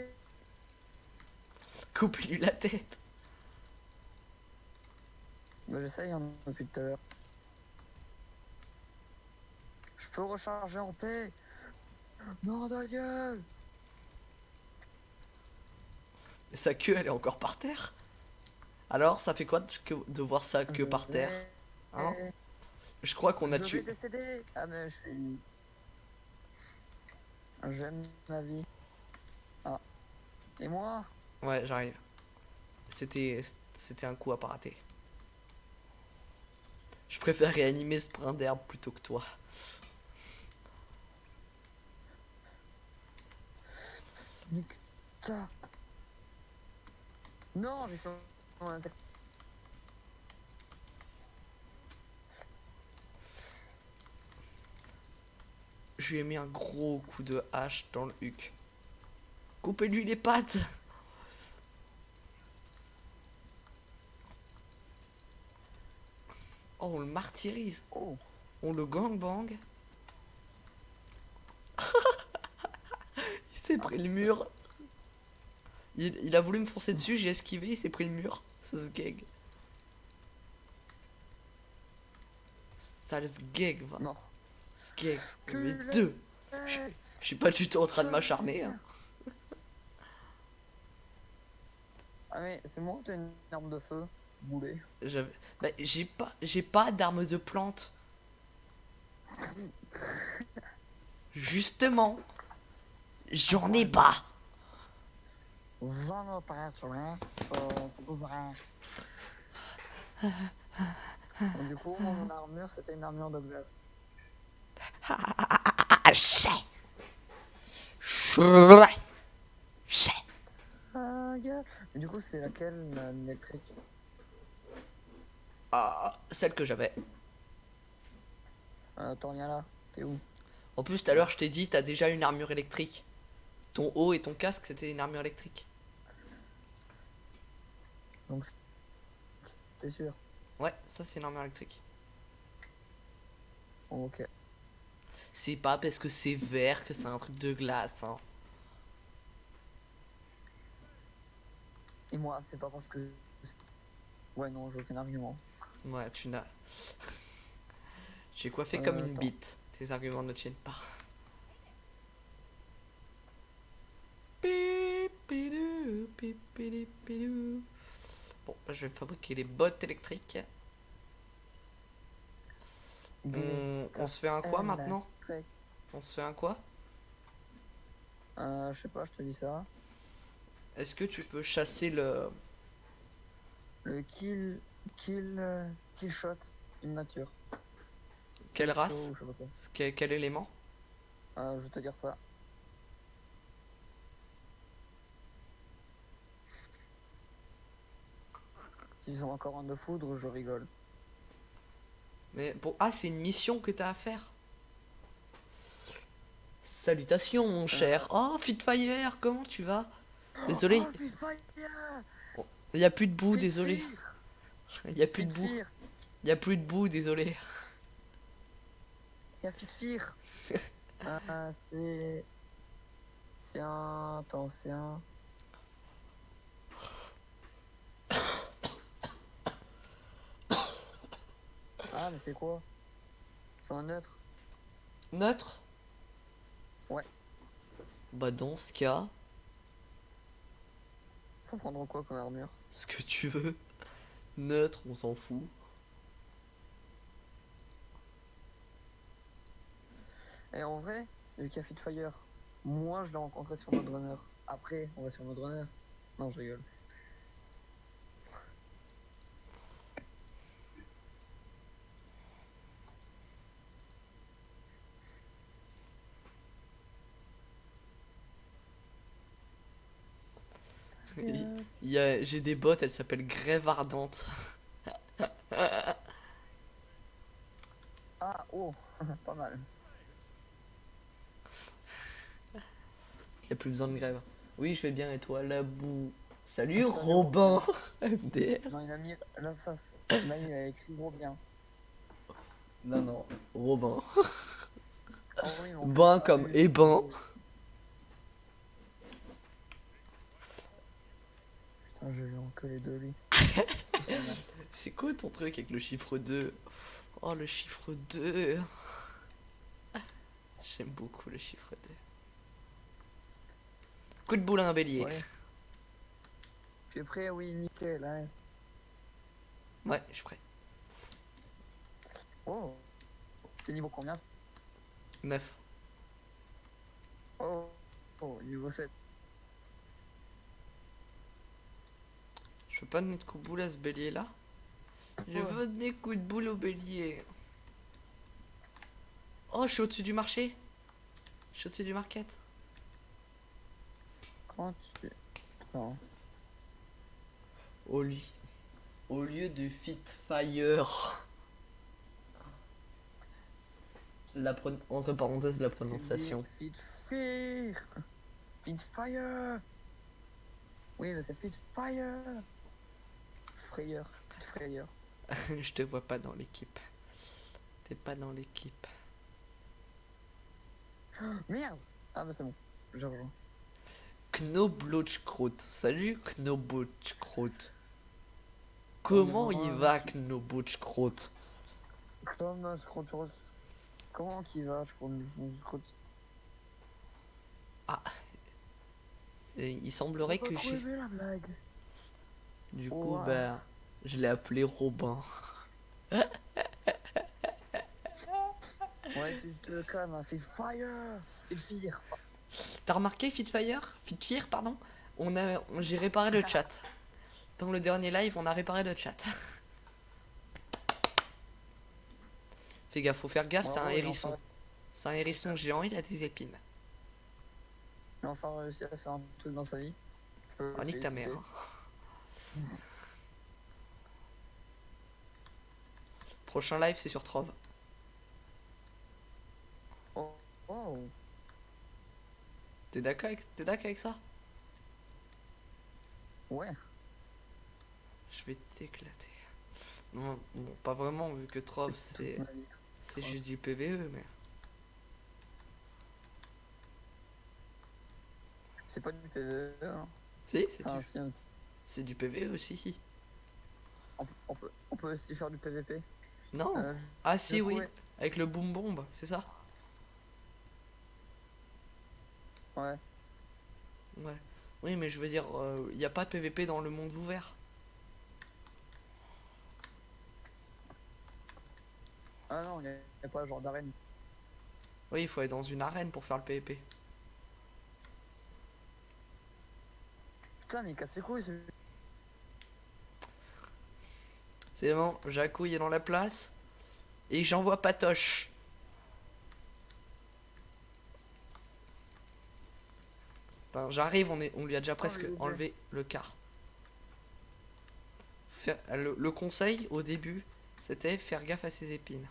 Coupez-lui la tête. Bah, j'essaye hein, depuis tout à l'heure. Je peux recharger en paix. Non, ta gueule. Sa queue, elle est encore par terre. Alors, ça fait quoi de voir sa queue par terre? Hein? Je crois qu'on a Je vais tué. décéder. Ah mais je suis... J'aime ma vie. Ah. Et moi? Ouais, j'arrive. C'était un coup à pas rater. Je préfère réanimer ce brin d'herbe plutôt que toi. Nique ça. Non, j'ai fait un attaque. Je lui ai mis un gros coup de hache dans le huc. Coupez-lui les pattes. Oh, on le martyrise. Oh. On le gangbang. Il s'est pris le mur. Il a voulu me foncer dessus, j'ai esquivé, il s'est pris le mur. Ça se gag. Ça se gag, va. Mort. Se gag. Mais Culé. deux. Je suis pas du tout en train de m'acharner. Hein. Ah mais c'est moi ou t'as une arme de feu? Boulet. Bah, j'ai pas d'arme de plante. Justement. J'en ai pas. J'en ai pas, tu vois. Faut ouvrir. Donc, du coup, mon armure, c'était une armure de glace. Ah, chais. Chais. Chais. Ah, gueule. Mais du coup, c'était laquelle, l'électrique? Ah, celle que j'avais. T'en viens là. T'es où? En plus, tout à l'heure, je t'ai dit, t'as déjà une armure électrique. Ton haut et ton casque, c'était une armure électrique. Donc, t'es sûr? Ouais, ça c'est une armure électrique. Oh, ok. C'est pas parce que c'est vert que c'est un truc de glace, hein. Et moi, c'est pas parce que... Ouais, non, j'ai aucun argument. Ouais, tu n'as... J'ai coiffé comme une Attends. bite. Tes arguments ne tiennent pas. Pipidou, pipidipidou. Bon, bah, je vais fabriquer les bottes électriques. On se fait un quoi maintenant? On se fait un quoi? Je sais pas, je te dis ça. Est-ce que tu peux chasser le... Le kill shot immature. Quelle race? Je sais pas quoi. Quel élément? Je vais te dire ça. S'ils ont encore un de foudre, je rigole. Mais bon, ah, c'est une mission que t'as à faire. Salutations, mon cher. Oh, Fitfire, comment tu vas? Désolé, Oh, Fitfire. il y a plus de boue, désolé. Il y a plus de boue. Fitfire. Il y a plus de boue, désolé. Il y a Fitfire. C'est... C'est un... Attends, c'est un... Ah, mais c'est quoi? C'est un neutre. Neutre? Ouais. Bah dans ce cas, Faut prendre quoi comme armure? ce que tu veux. Neutre, on s'en fout. Et en vrai, le qu'il y a Fitfire, moi je l'ai rencontré sur Mode Runner. Après, on va sur Mode Runner. Non, je rigole. J'ai des bottes, elles s'appellent Grève Ardente. Ah, oh, pas mal. Y a plus besoin de grève. Oui, je vais bien et toi, la boue. Salut Salut, Robin. MDR. Non, il a mis la face. Là, il a écrit gros bien. Non, non, Robin. Oh, oui, Bain comme Ébin. Je vais en coller deux lui. C'est quoi ton truc avec le chiffre 2? Oh, le chiffre 2. J'aime beaucoup le chiffre 2. Coup de boule à un bélier. Ouais. Tu es prêt? Oui, nickel. Hein. Ouais, je suis prêt. Oh. T'es niveau combien? 9. Oh. Oh, niveau 7. Je peux pas donner de coup de boule à ce bélier là? Je Ouais. veux des coups de boule au bélier. Oh, je suis au-dessus du marché. Je suis au-dessus du market. Comment tu... Non. Au lieu de Fitfire. Entre parenthèses, la prononciation. Fit Fire. Fit Fire. Oui, mais c'est Fit Fire. Frayeur. Fit Frayeur. Je te vois pas dans l'équipe. T'es pas dans l'équipe. Merde. Ah bah c'est bon. Je rejoins. Knoblauchkraut. Salut Knoblauchkraut. Oh, Comment mais il moi, va Knoblauchkraut? Comme je crois sur... Comment qu'il va? Je crois... Et il semblerait que j'ai... aimé la blague. Du Oh, coup, wow. bah... Je l'ai appelé Robin. Ouais, tu te calmes, hein. Fit Fire. Fit Fire. T'as remarqué Fitfire, pardon. J'ai réparé le chat. Dans le dernier live, on a réparé le chat. Fais gaffe, faut faire gaffe, c'est un Bravo, hérisson. C'est un hérisson géant, il a des épines. Il a enfin réussi à faire un truc dans sa vie. Oh, nique ta mère. Prochain live, c'est sur Trove. Oh. Oh. T'es d'accord avec ça? Ouais. Je vais t'éclater. Non, bon, pas vraiment, vu que Trove, c'est juste du PVE, mais... C'est pas du PVE, hein. Si, Enfin, si, hein. c'est du PVE aussi, si. On peut aussi faire du PVP. Non. Euh, Ah si, j'ai oui. trouvé. Avec le boom bomb, c'est ça? Ouais. Ouais. Oui, mais je veux dire, il n'y a pas de PVP dans le monde ouvert. Ah non, il n'y a pas genre d'arène. Oui, il faut être dans une arène pour faire le PVP. Putain, mais il casse les couilles, celui. C'est bon, Jacouille est dans la place. Et j'envoie Patoche. Enfin, j'arrive, on lui a déjà presque le enlevé le quart. Le conseil au début, c'était faire gaffe à ses épines.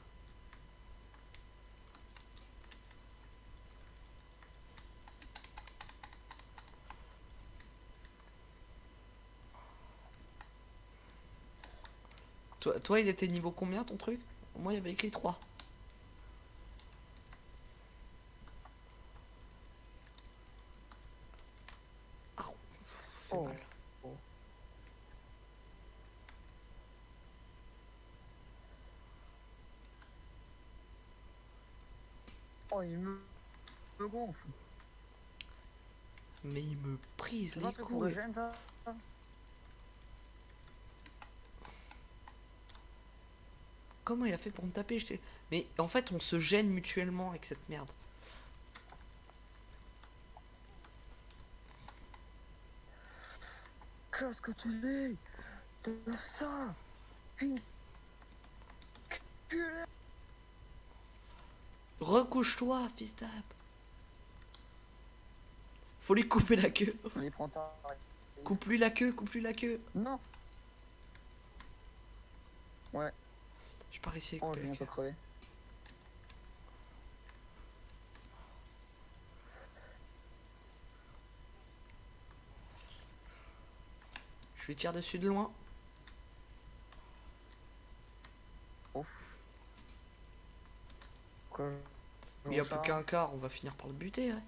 Toi, il était niveau combien ton truc? Moi, il y avait écrit 3. Ah, fait Oh. mal. Oh. Oh, me gonfle. Mais il me prise C'est pas un les truc pour le couilles. gène, ça? Comment il a fait pour me taper? Mais en fait, on se gêne mutuellement avec cette merde. Qu'est-ce que tu dis de ça? Recouche-toi, fils d'app. Faut lui couper la queue. On y prend ta... Coupe-lui la queue, coupe-lui la queue. Non. Ouais. Je pars ici. Oh, Couper j'ai la un peu queue. crevé. Je lui tire dessus de loin. Ouf. Quoi, Il y a plus qu'un quart, on va finir par le buter. Ouais.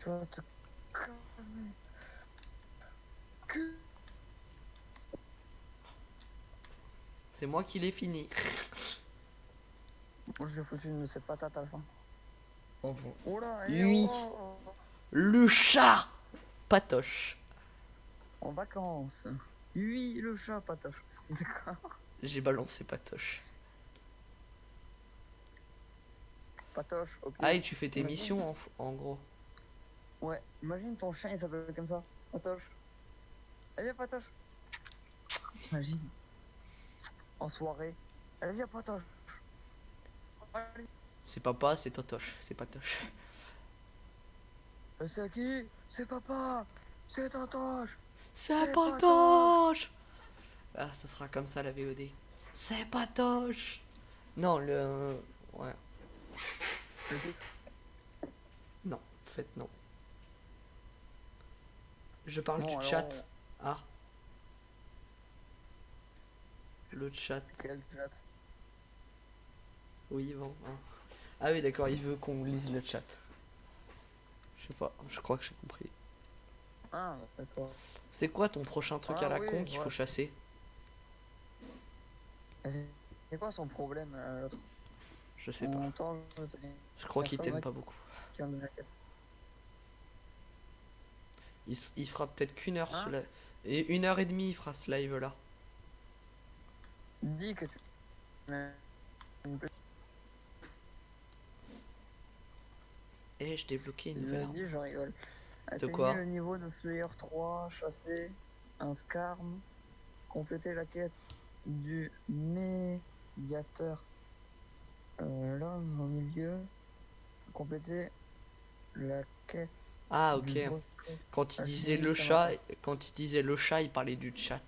vas te calmer. Que- C'est moi qui l'ai fini. Moi, je lui ai foutu une de ces patates à la fin. Oh, bon. Oh là, Oui, oh. le chat Patoche. En vacances. Oui, le chat, patoche. D'accord. J'ai balancé Patoche. Patoche, ok. Ah, et tu fais tes Imagine- missions en gros. Ouais, imagine ton chien, il s'appelle comme ça. Patoche. Eh bien, Patoche. T'imagines, en soirée. Elle vient, Patoche. Allez. C'est papa, c'est Totoche, c'est Patoche. C'est qui? C'est papa. C'est Patoche. C'est C'est Patoche. Patoche. Ah, ça sera comme ça la VOD. C'est Patoche. Non, le... Ouais, Le titre. non, en fait non. Je parle Non, du alors, chat. Ah. Le chat. quel chat? Oui, bon. Hein. Ah oui, d'accord, il veut qu'on lise le chat. Je sais pas, je crois que j'ai compris. Ah, d'accord. C'est quoi ton prochain truc Ah à la oui, con qu'il ouais. faut chasser? Et c'est quoi son problème, l'autre? Je sais En pas. même temps, je te dis, Je crois qu'il personne, t'aime ouais, pas beaucoup. qui en a la quête. Il fera peut-être qu'une heure Hein? ce live. Et 1 heure et demie il fera ce live là. Dis que tu... Mais... Et je débloqué une Tu nouvelle me arme. dis, je rigole. De Atteignez quoi? le niveau de Slayer 3, chasser un Scarm, compléter la quête du médiateur. L'homme au milieu, compléter la quête Ah du ok. boss. Quand il Ah, disait fini, le ça chat, va. quand il disait le chat, il parlait du chat.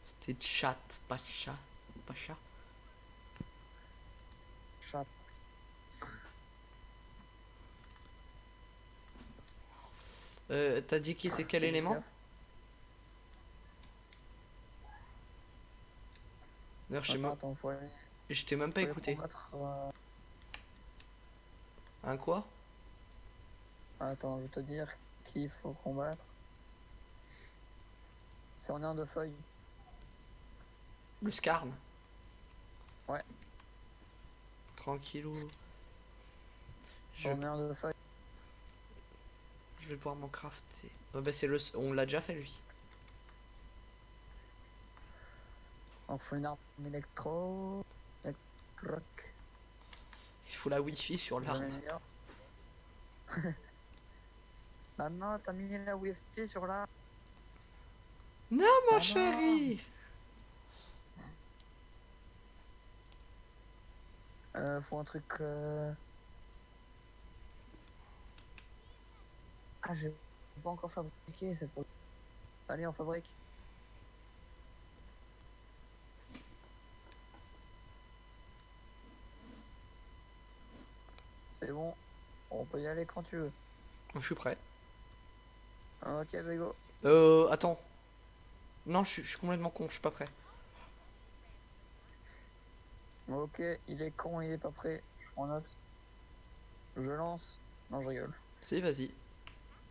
C'était chat, pas chat. Pas chat. Chat. T'as dit qu'il était quel Fais élément? gaffe. D'ailleurs, Attends, je t'ai même pas faut aller écouté. combattre. Hein quoi? Attends, je vais te dire qu'il faut combattre. C'est en un de feuilles. Le Scarn. Ouais, Tranquillou. c'est en un de feuilles. Je vais pouvoir m'en crafter. Oh, bah c'est le... On l'a déjà fait lui. Donc, faut une arme électro. Électroc. Il faut la wifi sur l'arme. Maman, t'as mis la wifi sur la. Non ma Maman. chérie. Faut un truc. Ah, j'ai pas encore fabriqué, c'est pour. Allez, on fabrique. C'est bon, on peut y aller quand tu veux. Je suis prêt. Ok, Bego. Attends. Non, je suis complètement con, je suis pas prêt. Ok, il est con, il est pas prêt. Je prends note. Je lance. Non, je rigole. Si, vas-y.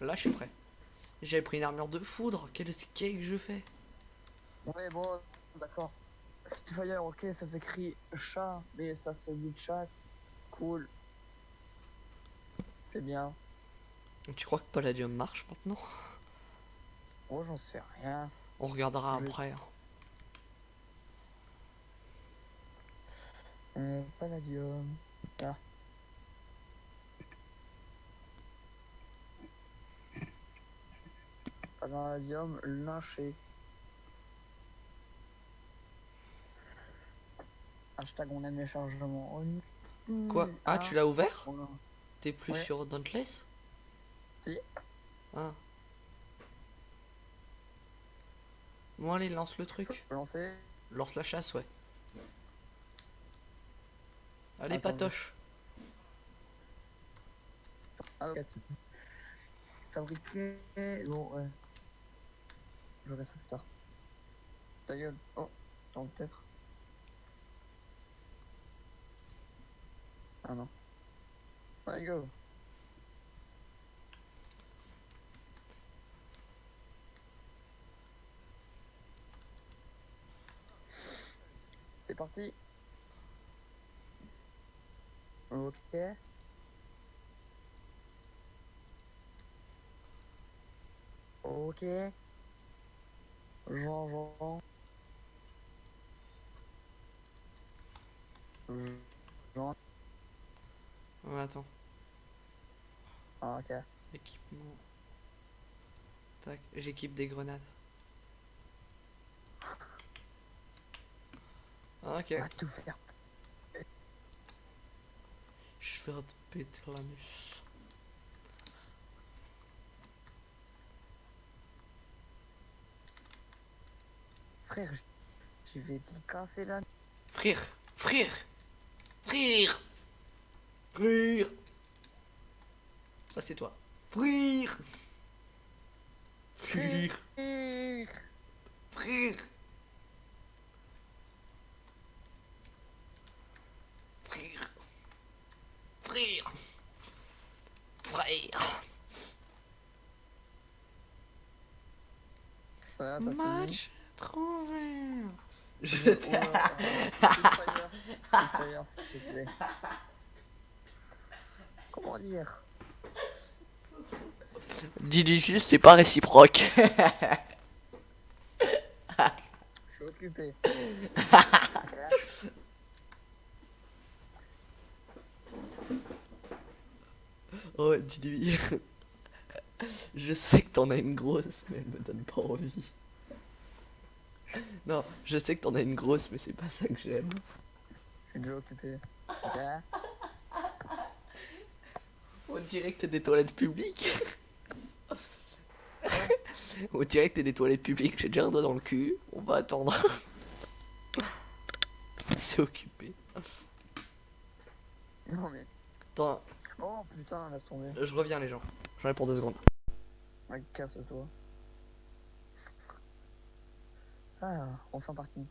Là, je suis prêt. J'avais pris une armure de foudre. Quel skate que je fais? Ouais, bon, d'accord. Fire, ok, ça s'écrit chat, mais ça se dit chat. Cool. C'est bien. Tu crois que Palladium marche maintenant? Oh, j'en sais rien. On regardera Je vais- après. Hein. Palladium. Ah. Palladium lynché. Hashtag on aime les chargements. Quoi? Ah, tu l'as ouvert? Voilà. T'es plus Ouais. sur Dauntless? Si. Ah. Bon, allez, lance le Je truc. peux lancer. Lance la chasse, ouais. Allez, Attends, patoche. Ah, ok. Fabriquer. Bon, ouais. Je verrai ça plus tard. Ta gueule. Oh, attends, peut-être. Ah non. Ouais, go. parti. Ok. Ok. Jean. Jean. Ouais, attends. Ah, ok. Équipement. Tac, j'équipe des grenades. Ah, ok. On va tout faire. Je vais te péter l'anus. Frère, je vais te casser la... Frère, frère, frère, frère. Ça c'est toi. Frère, frère, Frère. frère, frère, frère, frère. Ouais, t'as fini. Match trouvé. Je Oh là là. Free Fire, s'il te plaît. Comment dire? dis-lui juste, c'est pas réciproque. Je suis occupé. Oh, dis-lui. Je sais que t'en as une grosse, mais elle me donne pas envie. Non, je sais que t'en as une grosse, mais c'est pas ça que j'aime. Je suis déjà occupé. Ok. On dirait que t'es des toilettes publiques. On dirait que t'es des toilettes publiques. J'ai déjà un doigt dans le cul. On va attendre. C'est occupé. Non mais... Attends, Oh putain, laisse tomber. je reviens les gens. J'en ai pour 2 secondes. Ouais, casse-toi. Ah, enfin parti.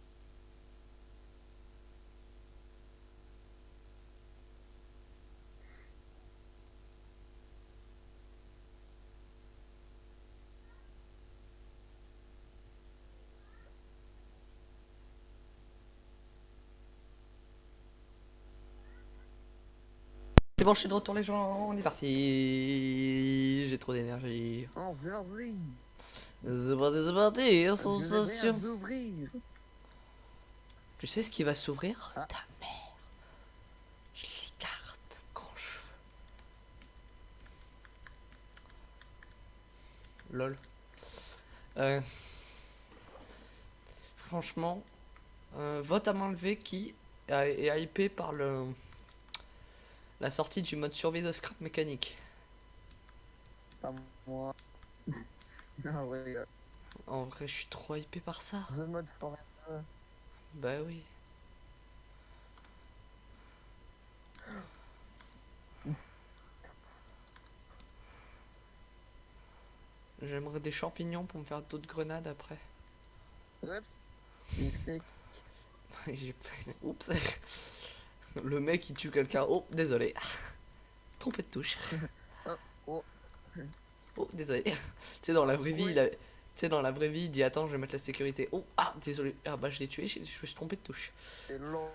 C'est bon, je suis de retour les gens. On est parti. J'ai trop d'énergie. Oh, vas-y. C'est parti. Je vais Sensation. bien ouvrir. Tu sais ce qui va s'ouvrir? Ah. Ta mère. Je l'écarte quand je veux. Lol. Franchement, vote à main levée qui est hypé par la sortie du mode survie de scrap mécanique. Pas moi. Non, ouais. En vrai, je suis trop hypé par ça. The mode forever. Bah oui. J'aimerais des champignons pour me faire d'autres grenades après. Oups. Misclick. J'ai fait... Oups. Le mec il tue quelqu'un. Oh, désolé. Trompé de touche. Oh. Oh, désolé. Tu sais, dans la vraie vie, tu sais, dans la vraie vie, il dit attends, je vais mettre la sécurité. Oh, ah, désolé. Ah bah, je l'ai tué, je me suis trompé de touche. C'est long.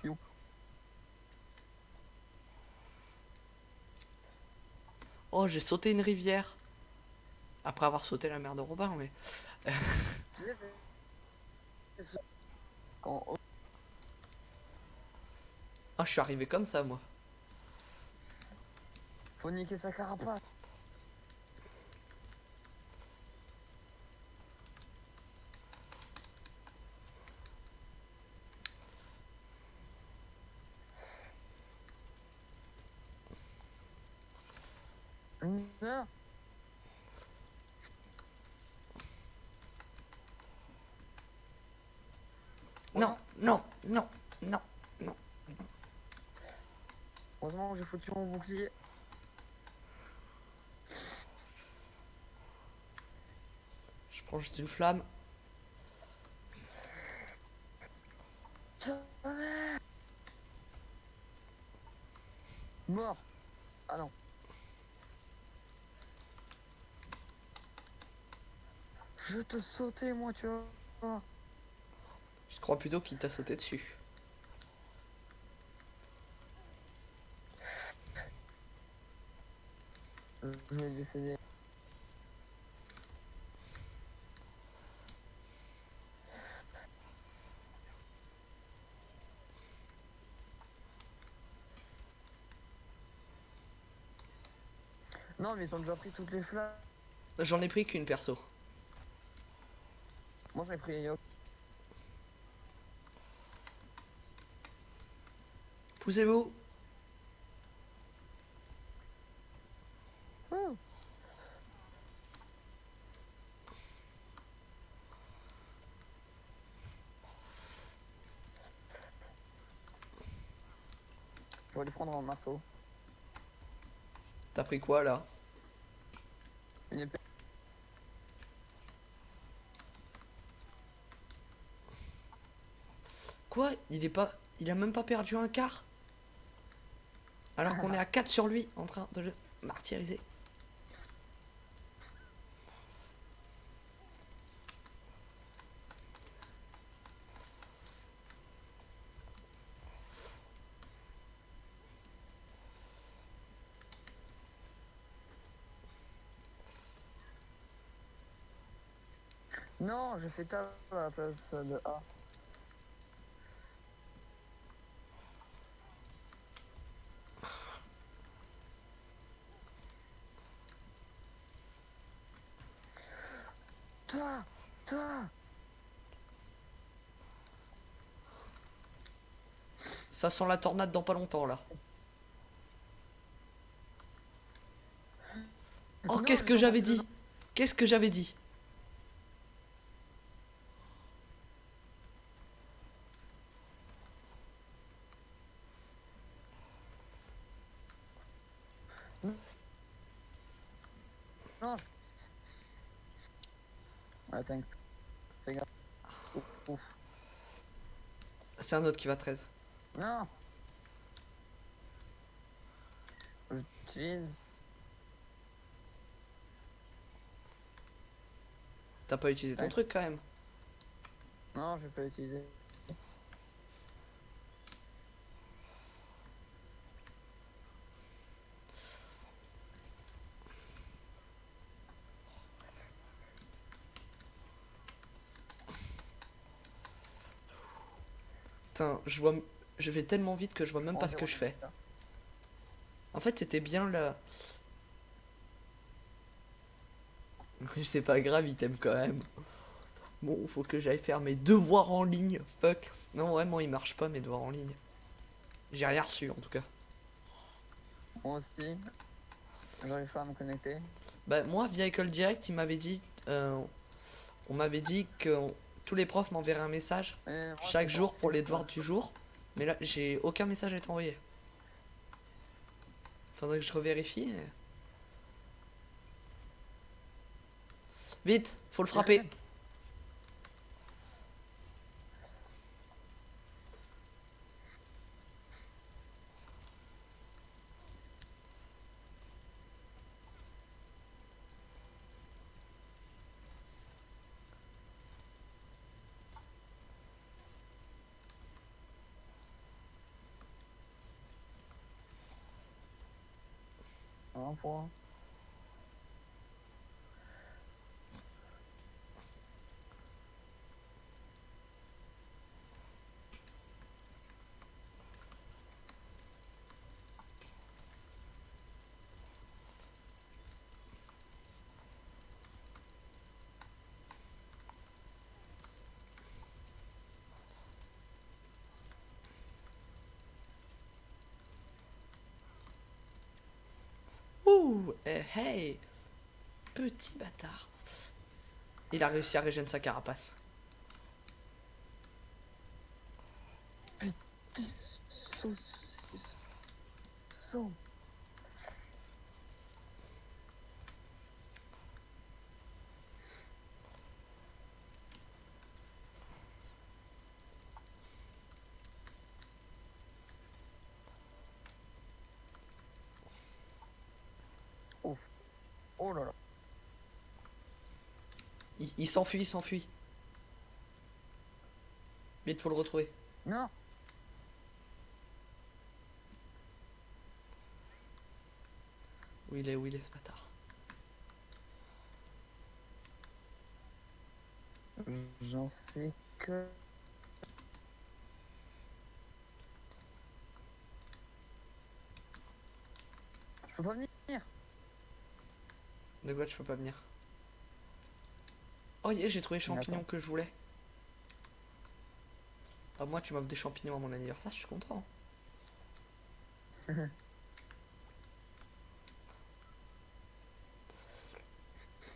Piou. Oh, j'ai sauté une rivière. Après avoir sauté la mer de Robin, mais. Tu sais, c'est... Quand... Ah, je suis arrivé comme ça, moi. Faut niquer sa carapace. Non. Non, non, non, non, non. Heureusement que j'ai foutu mon bouclier. Je prends juste une flamme. Mort. Ah non. Je vais te sauter moi tu vas voir. crois plutôt qu'il t'a sauté dessus. Je vais décéder. Non, mais ils ont déjà pris toutes les flammes. J'en ai pris qu'une perso. Moi, j'ai pris. Poussez-vous. Ouh. Je vais aller prendre un marteau. T'as pris quoi là? Une épée. Quoi? Il est pas. Il a même pas perdu un quart? Alors qu'on est à 4 sur lui en train de le martyriser. Non, j'ai fait tab à la place de A. Toi. Ça sent la tornade dans pas longtemps là. Oh, Non, qu'est-ce je que suis j'avais passé dit? dedans. Qu'est-ce que j'avais dit? Non, je... Attends, fais gaffe. Ouf, ouf. C'est un autre qui va 13. Non. J'utilise. T'as pas utilisé ton Ouais. truc quand même. Non, je vais pas utiliser. Putain, je vais tellement vite que je vois même pas ce que je fais. En fait, c'était bien là. C'est pas grave, il t'aime quand même. Bon, faut que j'aille faire mes devoirs en ligne. Fuck. Non, vraiment, il marche pas mes devoirs en ligne. J'ai rien reçu en tout cas. Moi aussi. J'arrive pas à me connecter. Bah, moi, via École Direct, il m'avait dit. On m'avait dit que tous les profs m'enverraient un message Moi, chaque j'ai pas jour pour fait les ça. devoirs du jour. Mais là, j'ai aucun message à être envoyé. Faudrait que je revérifie. Vite, faut le frapper. Un point. Ouh, hey, petit bâtard. Il a réussi à régénérer sa carapace. Saucisse. Sau. Ouf. Oh là là. Il s'enfuit, il s'enfuit. Vite, faut le retrouver. Non. Où il est ce bâtard? J'en sais que... Je peux pas venir. De quoi tu peux pas venir? Oh yeah, j'ai trouvé les champignons Attends. que je voulais. Ah, moi, tu m'offres des champignons à mon anniversaire, je suis content.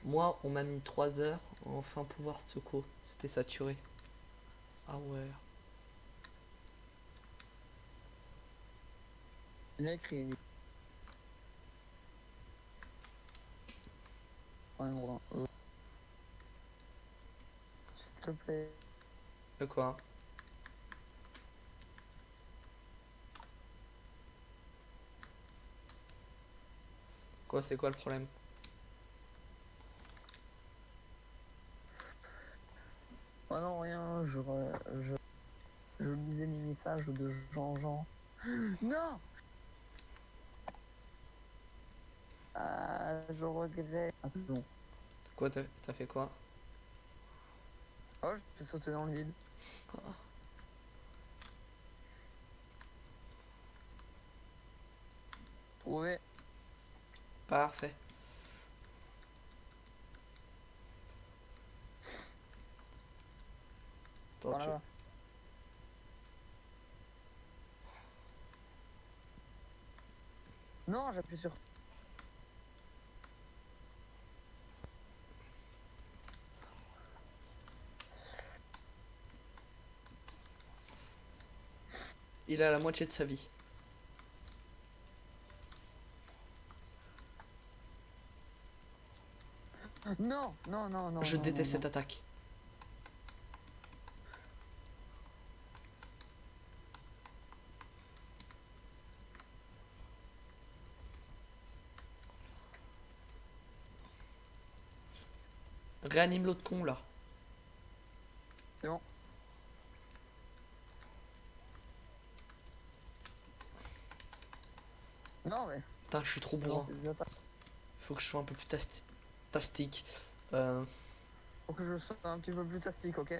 Moi, on m'a mis 3 heures à enfin pouvoir seco. C'était saturé. Ah ouais. Il a écrit. Ouais, Bourdin. S'il te plaît. De quoi? Quoi, c'est quoi le problème? Oh non, rien, je lisais les messages de Jean-Jean. Non. Ah, je regrette. Ah, c'est bon. Quoi, t'as fait quoi? Oh, je suis sauté dans le vide. Trouvé. Parfait. Attends, Par là-bas. Non, j'appuie sur... il a la moitié de sa vie. Non, non, non, non, Je non, non, déteste non. cette attaque. Réanime l'autre con là. C'est bon. Non, mais... Putain, je suis trop Non, bourrin. c'est des attaques. Faut que je sois un peu plus tastique. Faut que je sois un petit peu plus tastique, ok?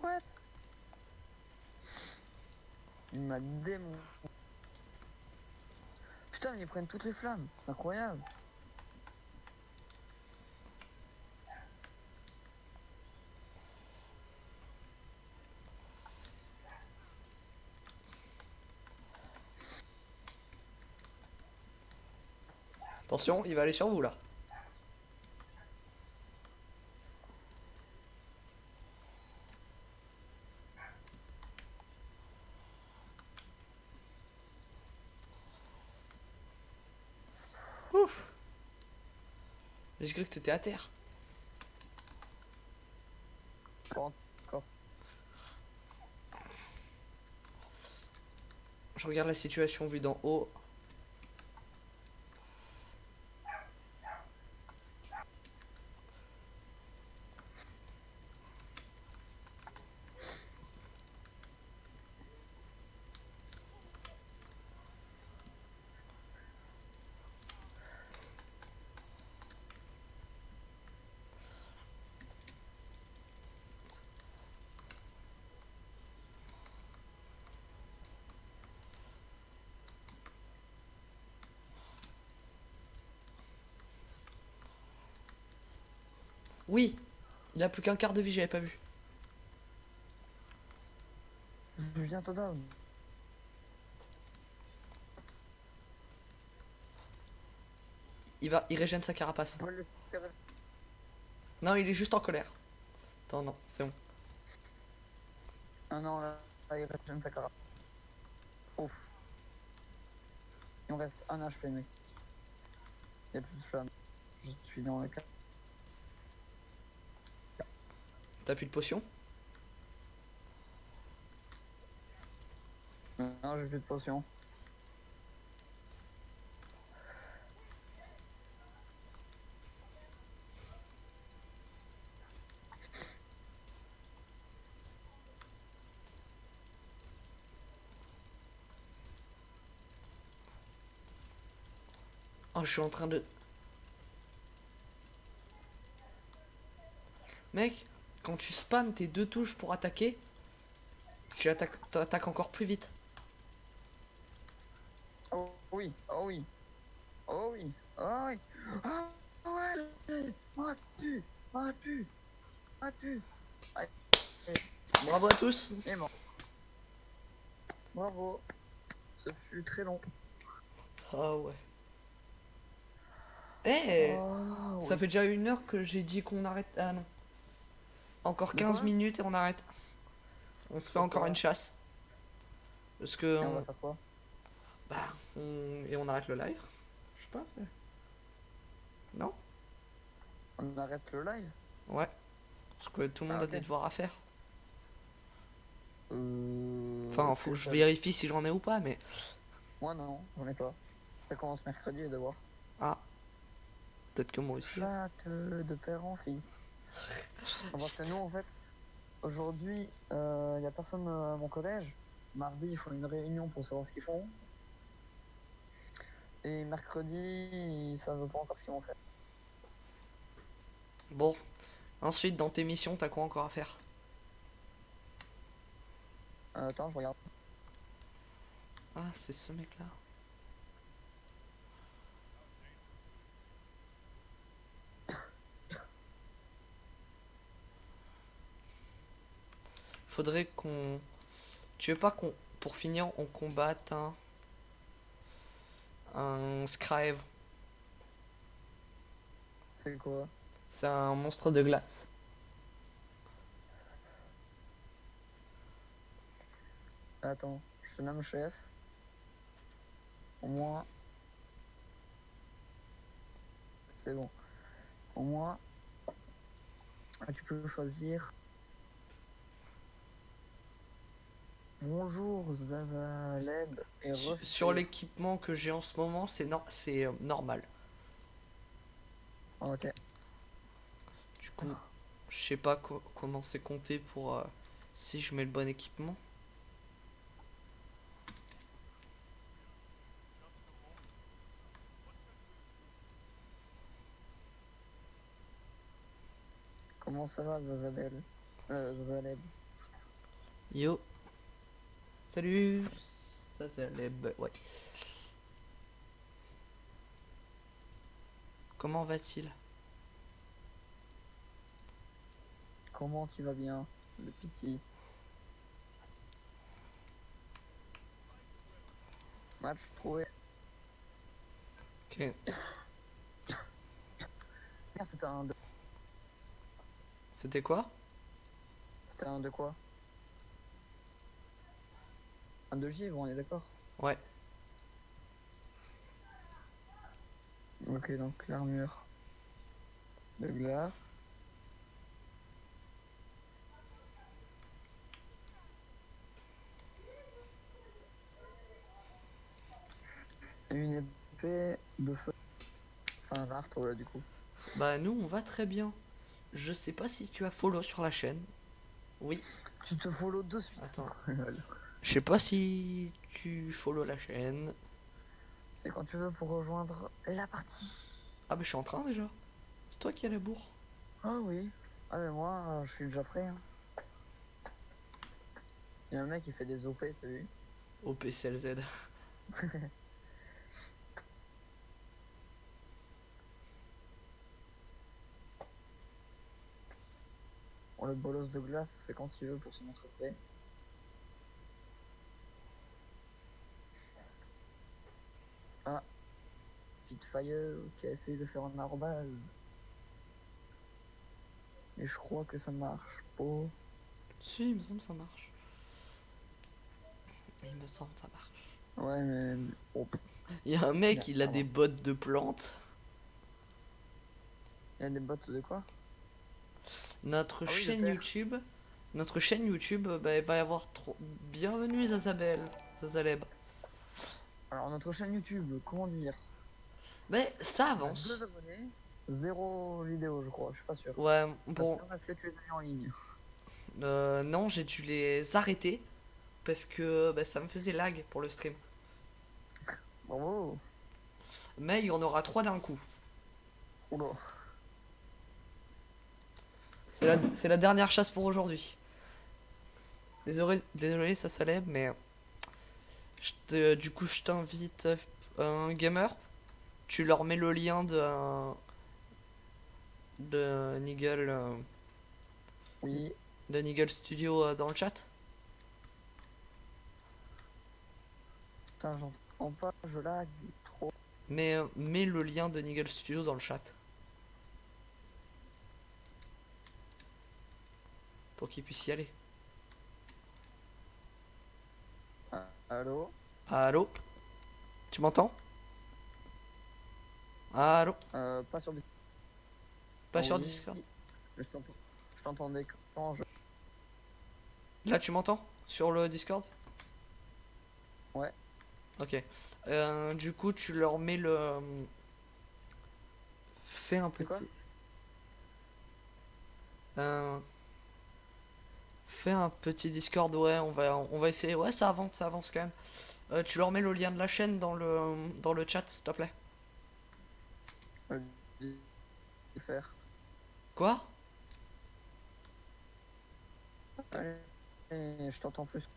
What? Il m'a démon. Putain, mais ils prennent toutes les flammes. C'est incroyable. attention, il va aller sur vous là. Ouf. J'ai cru que t'étais à terre. Pas encore. Je regarde la situation vue d'en haut. Oui, il a plus qu'un quart de vie, j'avais pas vu. Je suis bientôt down. Il régène sa carapace. On peut le serrer. Non, il est juste en colère. Attends, non, c'est bon. Ah non, là il régène sa cara. Ouf. Il me reste un HP, mec. Il y a plus de flammes. Je suis dans le cas. T'as plus de potions? Non, j'ai plus de potions. Oh, je suis en train de... Mec, quand tu spams tes deux touches pour attaquer, t'attaques encore plus vite. Oh oui, oh oui, oh oui, oh oui. Ah ouais, tu, tu, tu. Allez, Bravo à tous. il est mort. Bravo. Ce fut très long. Ah ouais. Eh, Oh ça oui. fait déjà 1 heure que j'ai dit qu'on arrête. Ah non. Encore De 15 quoi? minutes et on arrête. On se fait encore Pourquoi? une chasse. Parce que... Et on va faire quoi? Bah, et on arrête le live. Je sais pas, non? On arrête le live? Ouais. Parce que tout le monde Ah, a ok. des devoirs à faire. Enfin, Ok, faut que je ça- vérifie si j'en ai ou pas, mais... Moi non, j'en ai pas. Ça commence mercredi les devoirs. Ah. Peut-être que moi aussi. Chatte de père en fils. Parce que nous en fait, aujourd'hui, il y a personne à mon collège. Mardi, ils font une réunion pour savoir ce qu'ils font. Et mercredi, ils savent pas encore ce qu'ils vont faire. Bon. Ensuite, dans tes missions, t'as quoi encore à faire? Attends, je regarde. Ah, c'est ce mec-là. Faudrait qu'on... Tu veux pas qu'on... Pour finir, on combatte un Scribe. C'est quoi? C'est un monstre de glace. Attends, je te nomme chef. Au moins, c'est bon. Au moins, tu peux choisir. Bonjour Zazaleb et Sur refusé. l'équipement que j'ai en ce moment, c'est normal. Ok. Du coup, je sais pas comment c'est compté pour si je mets le bon équipement. Comment ça va Zazaleb? Zazaleb. Yo. Salut. Ça c'est les... Ouais. Comment va-t-il? Comment tu vas bien? Le pitié. Match trouvé. Ok. Ah, c'était un de... C'était quoi? C'était un de quoi? Un de givre, on est d'accord? Ouais. Ok, donc l'armure de glace. Et une épée de feu. Enfin, rare, toi, là, du coup. Bah nous on va très bien. Je sais pas si tu as follow sur la chaîne. Oui. Tu te follow de suite. Attends. Lol. Je sais pas si tu follow la chaîne. C'est quand tu veux pour rejoindre la partie. Ah bah je suis en train déjà. C'est toi qui as la bourre. Ah oui. Ah mais moi, je suis déjà prêt. Hein. Il y a un mec qui fait des OP, t'as vu? OPCLZ. Bon, le bolos de glace, c'est quand il veut pour se montrer prêt. Ah, Fitfire qui a essayé de faire un arrobase. Mais je crois que ça marche pas. Si, il me semble que ça marche. Il me semble que ça marche. Ouais, mais. Oh, Il y a un mec, merde, il a des pardon. bottes de plantes. Il y a des bottes de quoi? Notre Ah oui, de chaîne terre. YouTube, notre chaîne YouTube, bah, il va y avoir trop. Bienvenue Zazabel, Zazaleb. Alors, notre chaîne YouTube, comment dire? Mais ça On a 2 avance. abonnés, zéro vidéo, je crois, je suis pas sûr. Ouais, Parce bon, que est-ce que tu les as mis en ligne? non, j'ai dû les arrêter parce que bah, ça me faisait lag pour le stream. Bravo! Mais il y en aura trois d'un coup. Oula. C'est la dernière chasse pour aujourd'hui. Désolé, ça s'élève, mais du coup, je t'invite un gamer. Tu leur mets le lien de Nigel, Oui. de Nigel Studio dans le chat. Putain, j'entends pas, je lag trop. Mais mets le lien de Nigel Studio dans le chat pour qu'ils puissent y aller. Ah, allô? Allô? Tu m'entends? Allô? Pas sur Discord. Pas sur Oui. Discord? Je t'entendais quand je. Là, tu m'entends? Sur le Discord? Ouais. Ok. Du coup, tu leur mets le. Fais un C'est quoi? petit. euh, Fais un petit Discord, ouais, on va essayer. Ouais, ça avance quand même. Tu leur mets le lien de la chaîne dans le chat, s'il te plaît. Euh, faire. Quoi? Allez, je t'entends plus.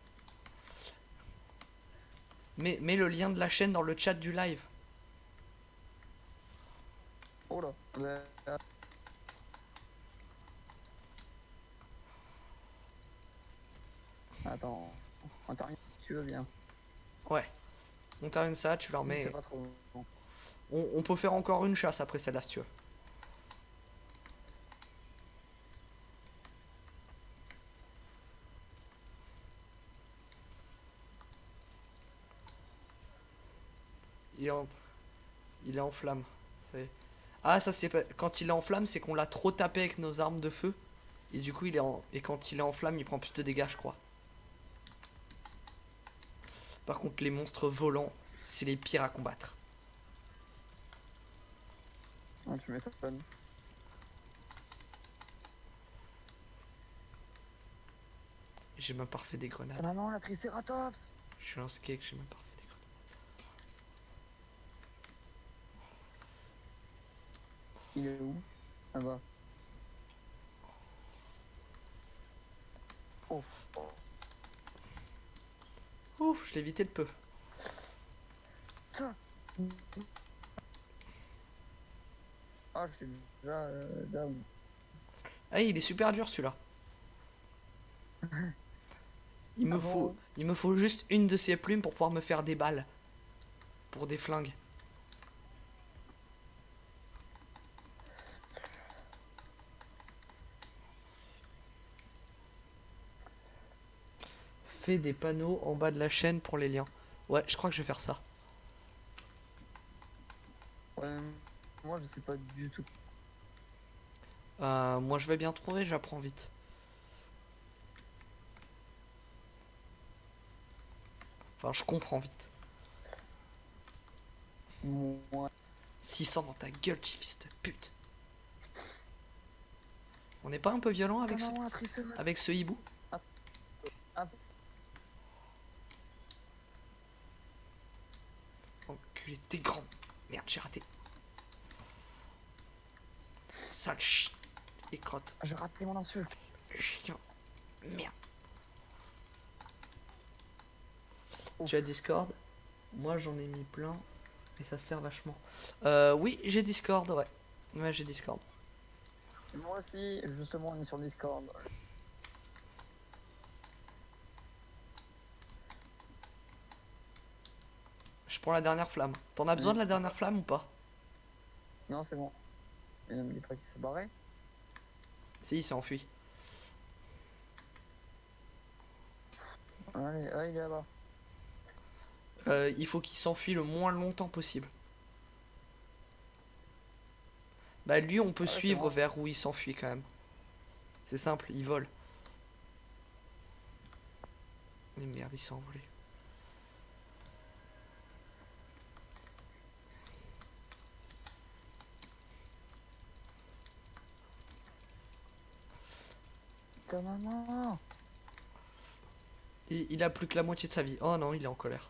Mets le lien de la chaîne dans le chat du live. Oh là. Attends. On termine si tu veux bien. Ouais. On termine ça, tu leur Si c'est mets. pas trop long. On peut faire encore une chasse après celle-là, si tu veux. Il est en, il est en flamme. Ah, ça c'est pas. Quand il est en flamme, c'est qu'on l'a trop tapé avec nos armes de feu. Et du coup, et quand il est en flamme, il prend plus de dégâts, je crois. Par contre, les monstres volants, c'est les pires à combattre. Non, tu m'étonnes. J'ai même pas refait des Ta grenades. maman, la Triceratops! Je suis un skate, j'ai même pas refait des grenades. Il est où? Ah bah. Oh. Ouf, je l'ai évité de peu. Ça! Ah, je suis déjà down. Ah, il est super dur celui-là. Ah bon? Il me faut juste une de ces plumes pour pouvoir me faire des balles. Pour des flingues. Fais des panneaux en bas de la chaîne pour les liens. Ouais, je crois que je vais faire ça. Ouais, moi je sais pas du tout. Moi je vais bien trouver, j'apprends vite. Enfin, je comprends vite. Moi. 600 dans ta gueule, petit fils de pute. On n'est pas un peu violent Ta maman, la Triceratops! avec ce hibou? Ah, Enculé, t'es grand. Merde, j'ai raté. Sale chien. Et crotte. j'ai raté mon insulte. Chien. Merde. Ouf. Tu as Discord? Moi j'en ai mis plein. Et ça sert vachement. Oui, j'ai Discord, ouais. Ouais, j'ai Discord. Moi aussi, justement, on est sur Discord. Je prends la dernière flamme. T'en as besoin de la dernière flamme ou pas? Non, c'est bon. Mais ne me dis pas qu'il s'est barré. Si, il s'est enfui. Allez, ah, il est là-bas. Il faut qu'il s'enfuit le moins longtemps possible. Bah lui, on peut Ah ouais, c'est suivre bon. vers où il s'enfuit quand même. C'est simple, il vole. Mais merde, il s'est envolé. Ta maman. Il a plus que la moitié de sa vie. Oh non, il est en colère.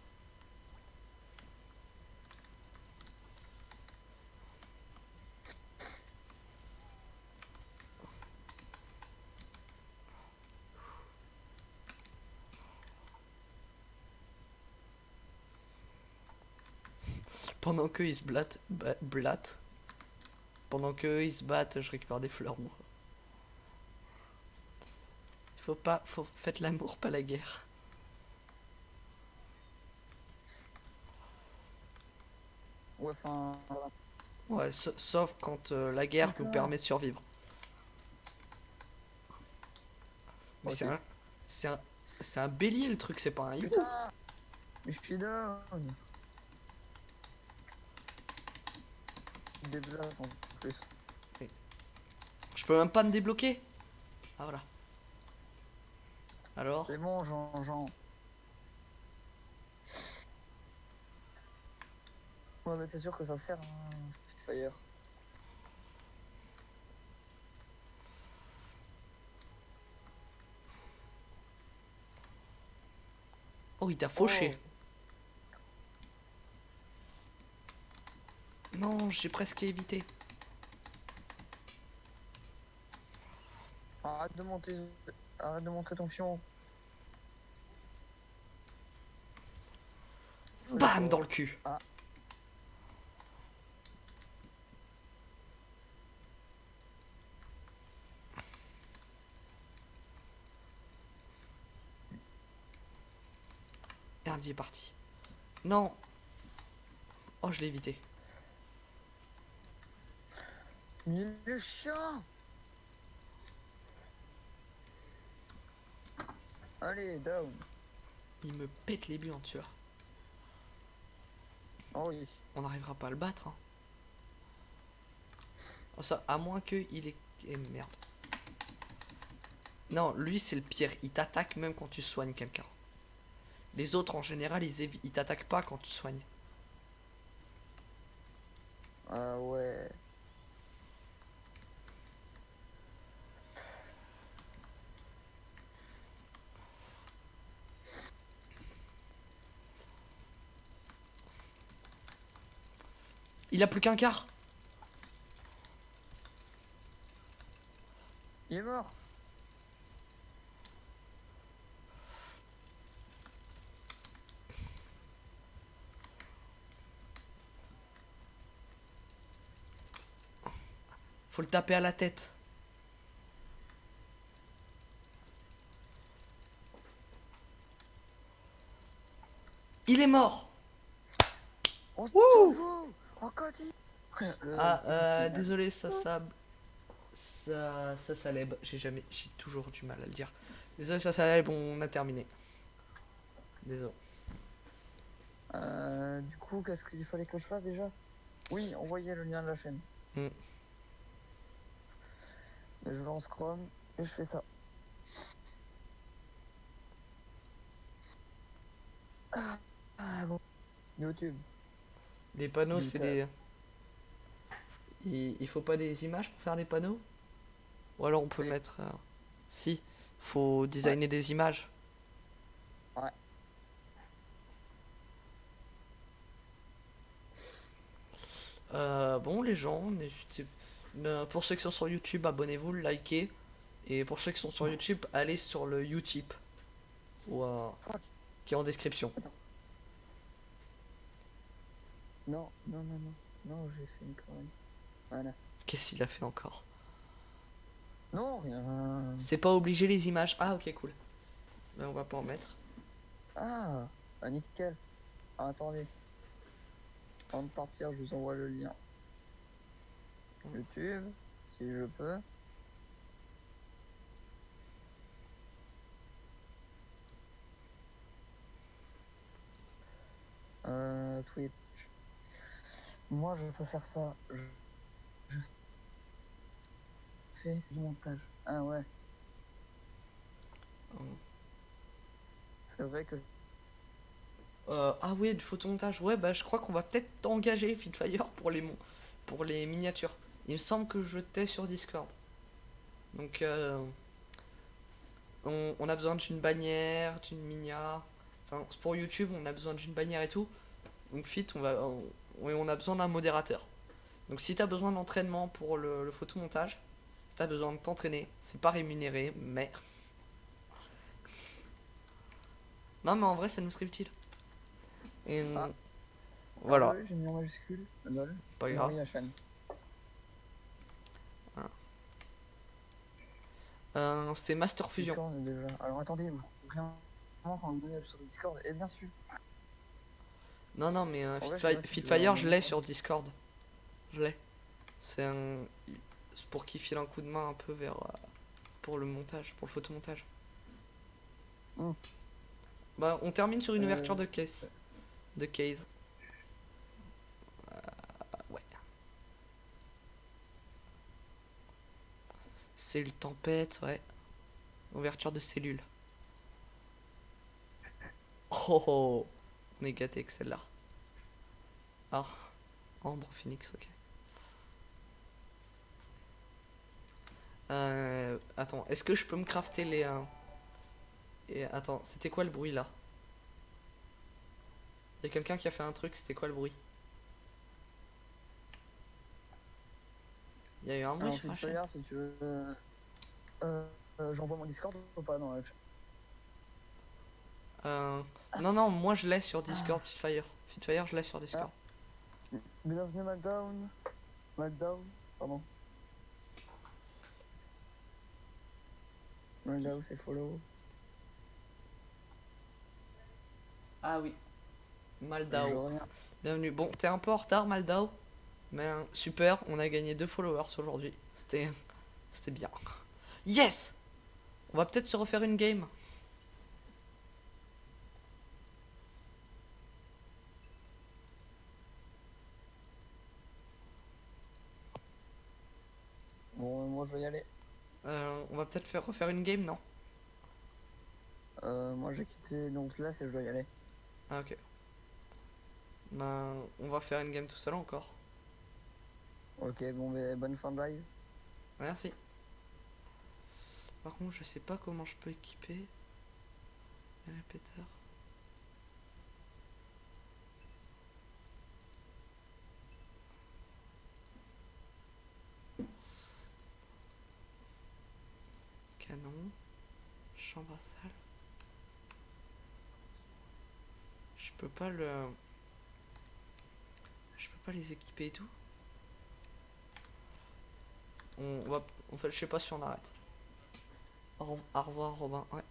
Pendant qu'eux ils se blattent. Pendant qu'eux ils se battent, je récupère des fleurs moi. Faut pas. Faites l'amour, pas la guerre. Ouais, enfin. Voilà. Ouais, sauf quand la guerre nous Putain. permet de survivre. Mais Ok. c'est un. C'est un bélier le truc, c'est pas un hibou. Putain. Mais je suis down. Des blagues en plus. Je peux même pas me débloquer. Ah voilà. Alors. C'est bon, Jean. Ouais, mais c'est sûr que ça sert, hein, Fire. Oh, il t'a Oh. fauché. Non, j'ai presque évité. Arrête de monter. Arrête de montrer ton fion. Bam dans le cul. Ah. Merde, il est parti. Non. Oh, je l'ai évité. Mais le chien. Allez, down. Il me pète les buts en tueur. Oh oui. On n'arrivera pas à le battre. Hein. Oh, ça, à moins que il est. Eh, merde. Non, lui c'est le pire. Il t'attaque même quand tu soignes quelqu'un. Les autres en général, ils t'attaquent pas quand tu soignes. Ah ouais. Il a plus qu'un quart. Il est mort. Faut le taper à la tête. Il est mort. On se Wouh. fout. Encore dit. Ah, Petit mal. désolé, ça Saleb. J'ai toujours du mal à le dire. Désolé, ça Saleb, on a terminé. Désolé. Du coup, qu'est-ce qu'il fallait que je fasse déjà? Oui, envoyer le lien de la chaîne. Mm. Et je lance Chrome et je fais ça. Ah bon. YouTube. Les panneaux, c'est YouTube. des. Il faut pas des images pour faire des panneaux? Ou alors on peut Oui. mettre. Si, faut designer des images. Ouais. Bon, les gens, pour ceux qui sont sur YouTube, abonnez-vous, likez. Et pour ceux qui sont sur YouTube, allez sur le Utip. Ou, Fuck. qui est en description. Non, non, non, non. Non, j'ai fait une connerie. Voilà. Qu'est-ce qu'il a fait encore? Non, rien. C'est pas obligé les images. Ah, ok, cool. Ben, on va pas en mettre. Ah, bah nickel. Ah, attendez. Avant de partir, je vous envoie le lien. YouTube, si je peux. Moi, je peux faire ça. Je fais du montage. Ah ouais, Hum. c'est vrai que... Ah ouais, du photomontage. Ouais, bah je crois qu'on va peut-être engager Fitfire pour les miniatures. Il me semble que je t'ai sur Discord. Donc on a besoin d'une bannière, d'une minia. Enfin, pour YouTube, on a besoin d'une bannière et tout. Donc Fit, on a besoin d'un modérateur. Donc si t'as besoin d'entraînement pour le photomontage, si t'as besoin de t'entraîner, c'est pas rémunéré, mais... Non mais en vrai ça nous serait utile. Et Ah, voilà, désolé, j'ai mis en majuscule. Lol. pas grave. Marie la chaîne. C'était Master Fusion. Discord déjà. Alors attendez, vous vraiment quand vous donnez sur Discord, et bien sûr. Non non mais En vrai, je sais pas si je dois Fitfire je envoyer l'ai ça. sur Discord. Je l'ai. C'est un... c'est pour qu'il file un coup de main un peu vers... pour le montage, pour le photomontage. Hmm. Bah on termine sur une ouverture Euh, de case. De case. Ouais. Cellule tempête, ouais. Ouverture de cellule. Oh oh. On est gâté avec celle-là. Ah. Ambre Phoenix, ok. Attends, est-ce que je peux me crafter les... Et attends, c'était quoi le bruit là? Il y a quelqu'un qui a fait un truc, c'était quoi le bruit? Il y a eu un bruit alors, sur la chaîne? Fitfire, si tu veux. J'envoie mon Discord ou pas dans la chat. Euh... Non, non, moi je l'ai sur Discord, Fitfire. Fitfire, je l'ai sur Ah, Discord. bienvenue Meltdown. Meltdown, pardon. Meltdown, c'est follow. Ah oui, Je Maldao. reviens. Bienvenue. Bon, t'es un peu en retard, Maldao. Mais super, on a gagné 2 followers aujourd'hui. C'était bien. Yes! On va peut-être se refaire une game. Bon, moi je vais y aller. On va peut-être refaire une game, non? Moi j'ai quitté, donc là c'est je dois y aller. Ah ok. Ben, on va faire une game tout seul encore. Ok, bon, mais bonne fin de live. Merci. Par contre, je sais pas comment je peux équiper les répéteurs. Canon, chambre à salle. Je peux pas le... Je peux pas les équiper et tout. On va... En fait, je sais pas si on arrête. Au revoir, Robin. Ouais.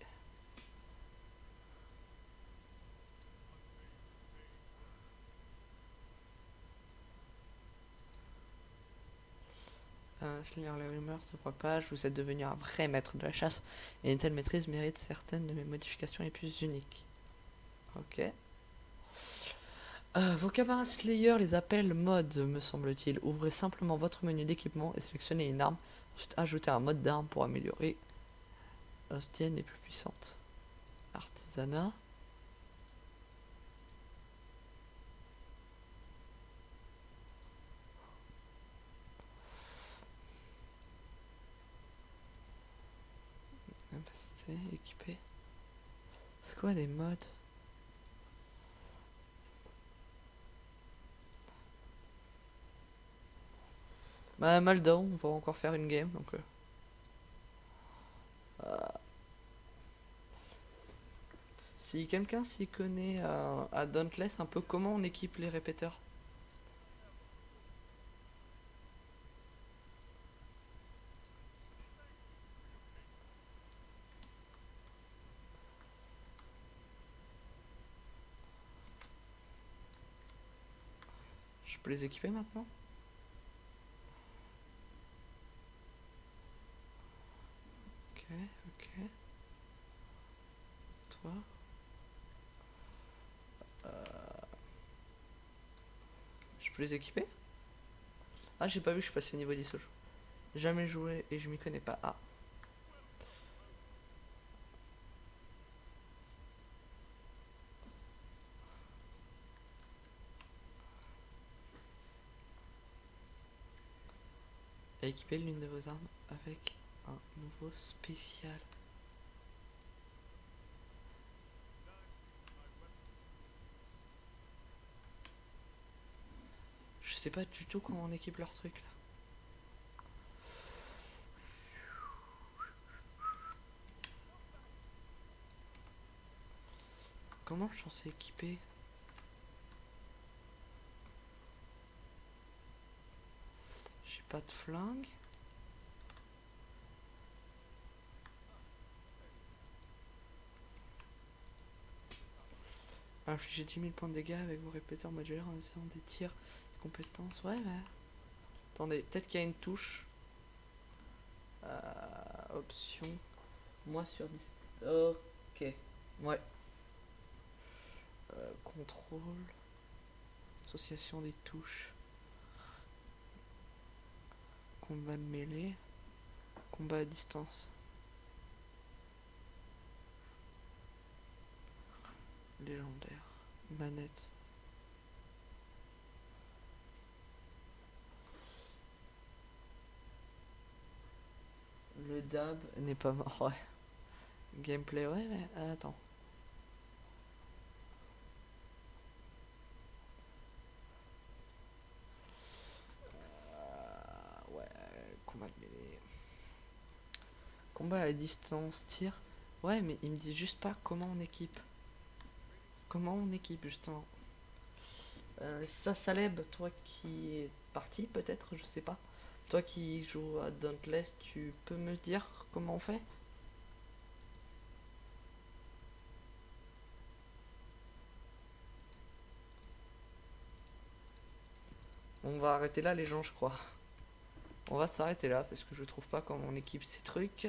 Lire les rumeurs se propagent. Vous êtes devenu un vrai maître de la chasse. Et une telle maîtrise mérite certaines de mes modifications les plus uniques. Ok. Vos camarades Slayer les appellent mods, me semble-t-il. Ouvrez simplement votre menu d'équipement et sélectionnez une arme. Ensuite, ajoutez un mode d'arme pour améliorer hostienne et plus puissante. Artisanat. Capacité, équipé. C'est quoi des modes? Bah, Maldown, on va encore faire une game donc. Si quelqu'un s'y connaît à Dauntless, un peu comment on équipe les répéteurs. Je peux les équiper maintenant? Ok, ok. Toi. Je peux les équiper? Ah, j'ai pas vu, je suis passé niveau 10 au jeu. Jamais joué et je m'y connais pas. Ah. Équiper l'une de vos armes avec un nouveau spécial. Je sais pas du tout comment on équipe leur truc là. Comment je suis censé équiper? J'ai pas de flingue. Infligez 10 000 points de dégâts avec vos répéteurs modulaires en utilisant des tirs de compétences. Ouais, ouais. Attendez, peut-être qu'il y a une touche. Option. Moi sur 10. Ok. Ouais. Contrôle. Association des touches. Combat de mêlée. Combat à distance. Légendaire. Manette. Le dab n'est pas mort, ouais. Gameplay, ouais, mais attends. Ouais, combat de mêlée. Combat à distance, tir. Ouais, mais il me dit juste pas comment on équipe. Comment on équipe, justement. Ça, Saleb, toi qui es parti, peut-être, je sais pas. Toi qui joues à Dauntless, tu peux me dire comment on fait? On va arrêter là, les gens, je crois. On va s'arrêter là, parce que je trouve pas comment on équipe ces trucs.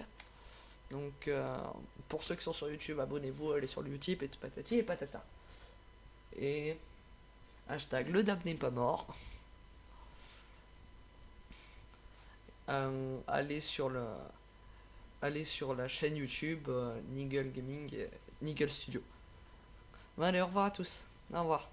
Donc, pour ceux qui sont sur YouTube, abonnez-vous, allez sur le Utip et patati et patata. Et hashtag le dab n'est pas mort. Allez sur la chaîne YouTube Niggle Gaming, Niggle Studio. Bon, allez, au revoir à tous. Au revoir.